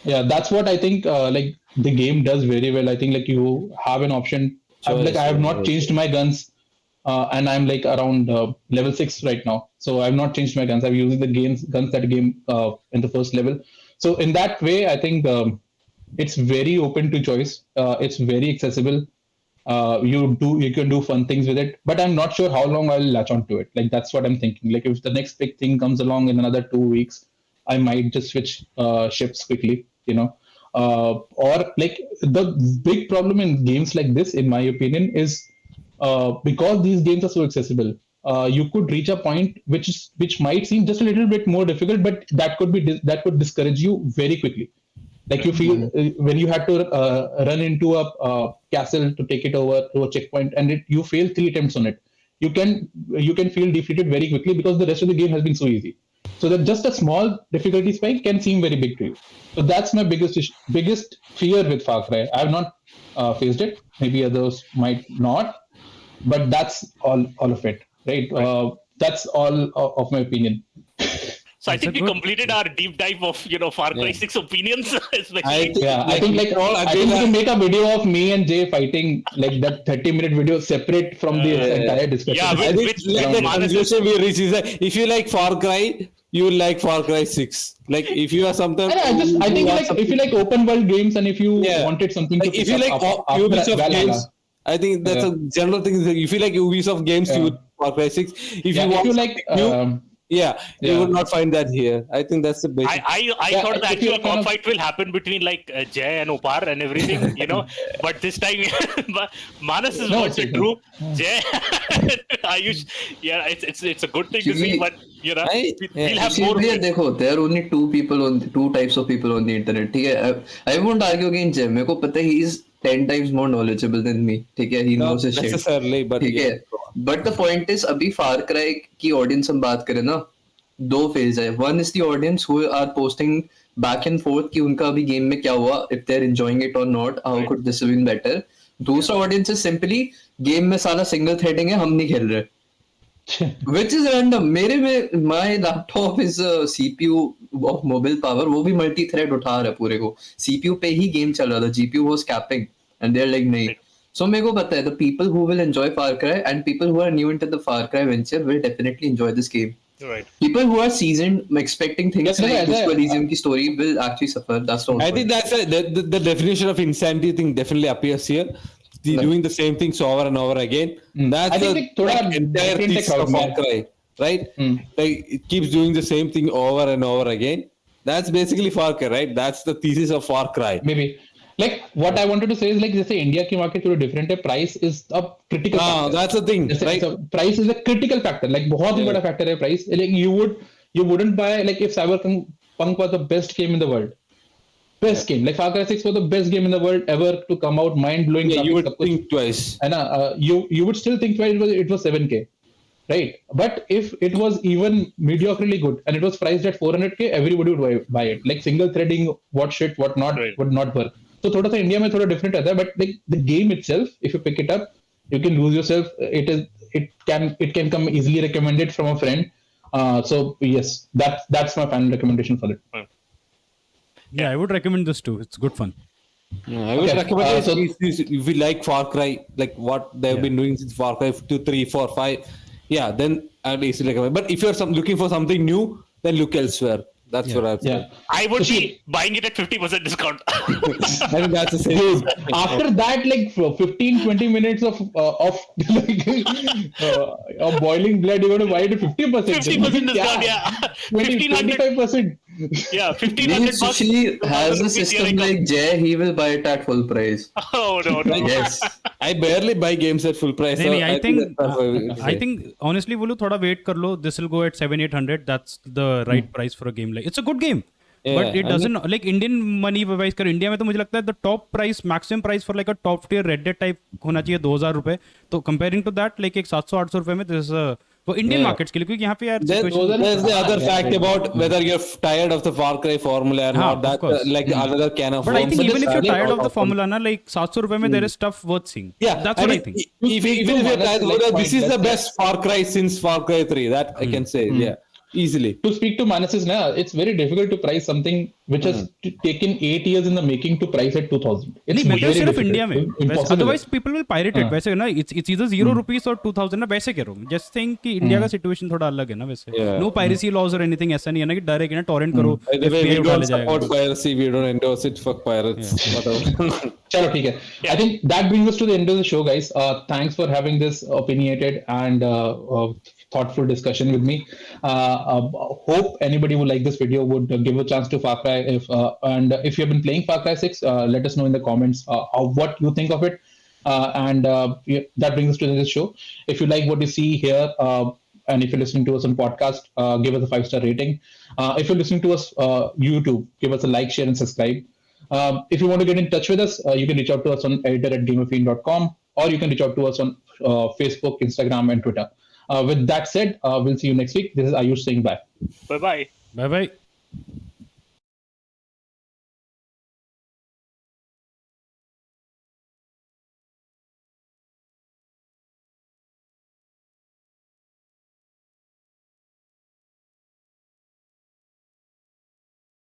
yeah, that's what I think like the game does very well. I think like you have an option. Like I have not changed my guns, and I'm like around level 6 right now. So I've not changed my guns. I've used the guns that game in the first level. So in that way, I think it's very open to choice. It's very accessible. You can do fun things with it, but I'm not sure how long I'll latch onto it. Like that's what I'm thinking. Like if the next big thing comes along in another 2 weeks, I might just switch ships quickly. Or like the big problem in games like this, in my opinion, is because these games are so accessible. You could reach a point which might seem just a little bit more difficult, but that could discourage you very quickly. Like you feel when you had to run into a castle to take it over to a checkpoint, and you fail 3 attempts on it, you can feel defeated very quickly because the rest of the game has been so easy. So that just a small difficulty spike can seem very big to you. So that's my biggest fear with Far Cry. I have not faced it. Maybe others might not, but that's all of it, right? That's all of my opinion. So I think we completed our deep dive of Far Cry 6 opinions, especially. I think we can make a video of me and Jay fighting, like that 30-minute video separate from the entire discussion. Yeah, I think the conclusion we reach is that if you like Far Cry, you will like Far Cry 6. Like if you are sometimes, I think like if you like open world games and if you wanted something to if you like Ubisoft games, I think that's a general thing. If you like Ubisoft games, you would Far Cry 6. If you Yeah, you would not find that here. I think that's the basic. I Yeah, thought the if you're actual kind of- cockfight will happen between like Jay and Opar and everything, but this time Manas is No, what the it's- true Jay. Ayush, yeah, it's a good thing to see, See, but yeah. we'll have See, more. भैया देखो, there are only two types of people on the internet. ठीक है, I won't argue against Jay. मेरे को पता है he is 10 times more knowledgeable than me. ठीक है, he Not knows his shit. necessarily, but ठीक yeah. है, but the point is अभी Far Cry की audience हम बात करें ना, दो फेज है. One is the audience who are posting back and forth कि उनका अभी गेम में क्या हुआ, if they're enjoying it or not, how could this have been better. दूसरा audience is simply गेम में सारा single threading है, हम नहीं खेल रहे. Which is random. मेरे में my laptop is a CPU of mobile power, वो भी multi thread उठा रहा है पूरे को. CPU पे ही गेम चल रहा था, GPU was capping and they're like नहीं. So मेरे को पता है the people who will enjoy Far Cry and people who are new into the Far Cry venture will definitely enjoy this game. Right. People who are seasoned expecting things Yeah, like yeah, Disco yeah. Elysium की story will actually suffer. That's the I think that's the definition of insanity thing definitely appears here. They're doing the same things over and over again. That's I think the like थोड़ा entire different thesis crowd of Far में. Cry, right? Like it keeps doing the same thing over and over again. That's basically Far Cry, right? That's the thesis of Far Cry. Maybe. Like what I wanted to say is like जैसे India की market थोड़ी different है, price is a critical factor. That's the thing, जैसे right? Price is a critical factor, like बहुत ही बड़ा factor है price. Like you wouldn't buy, like if Cyberpunk was the best game in the world, best game, like Far Cry 6 was the best game in the world ever to come out, mind blowing. Yeah, you would think twice. है ना, you would still think twice. It was 7K, right? But if it was even mediocrely good and it was priced at 400K, everybody would buy it. Like single threading, what shit, what not, Right. would not work. So थोड़ा सा India में थोड़ा different रहता है, but like the game itself, if you pick it up, you can lose yourself. It can come easily recommended from a friend. So yes, that's my final recommendation for it. Yeah, I would recommend this too. It's good fun. Yeah, I would Okay, recommend it so- if you like Far Cry, like what they've been doing since Far Cry 2, 3, 4, 5. Yeah, then I'd easily recommend. But if you're looking for something new, then look elsewhere. That's what I'd say. Yeah. I would So be see- buying it at 50% discount. I think that's the same. Dude, after that, like 15-20 minutes of like of boiling blood, you're going to buy it at 50%. 50% discount, yeah. 1500. 25%. Yeah, If 1500 bucks. Sushi has a rupees here system I come. like Jay, he will buy it at full price. Oh no. Yes. I barely buy games at full price. नहीं, so I think that's what I would I say. think honestly बोलो थोड़ा wait कर लो. This will go at 700-800. That's the right price for a game. Like it's a good game. Yeah, But it I doesn't like Indian money wise कर India में तो मुझे लगता है the top price maximum price for like a top tier Red Dead type होना चाहिए 2000 रुपए. तो comparing to that like एक 700-800 रुपए में this is वो Indian Yeah. markets के लिए क्योंकि यहाँ पे यार There's, situation there's the other fact about whether you're tired of the Far Cry formula or हाँ, not. of That's course. like another can of But I worms. think But even this if you're other tired out of the formula ना like 700 रुपए में there is stuff worth seeing. Yeah, That's what I think. Even if you're tired, Like this is the point, best Far Cry since Far Cry 3. That I can say. Yeah, easily. To speak to Manas's now, it's very difficult to price something which has taken 8 years in the making to price at 2000. It's नहीं मैं very सिर्फ difficult. India में Impossible. Otherwise people will pirate it वैसे ना it's इधर 0 rupees और 2000 ना वैसे कह रहा हूँ जस्ट थिंक कि इंडिया का सिचुएशन थोड़ा अलग है ना वैसे Yeah. नो पायरेसी लॉज और एनीथिंग ऐसा नहीं है ना कि डर है कि ना टॉरेंट करो By the way, FBI we उठा don't ले जाएगा support piracy. We don't endorse it. Fuck pirates. Whatever. Chalo, ठीक है. I think that brings us to the end of the show, guys. Thanks for having this opinionated and thoughtful discussion with me. Hope anybody who liked this video would give a chance to Far Cry. And if you have been playing Far Cry 6, let us know in the comments what you think of it. That brings us to this show. If you like what you see here, and if you're listening to us on podcast, give us a 5-star rating. If you're listening to us YouTube, give us a like, share, and subscribe. If you want to get in touch with us, you can reach out to us on editor@gameffine.com, or you can reach out to us on Facebook, Instagram, and Twitter. With that said, we'll see you next week. This is Ayush saying bye. Bye bye. Bye bye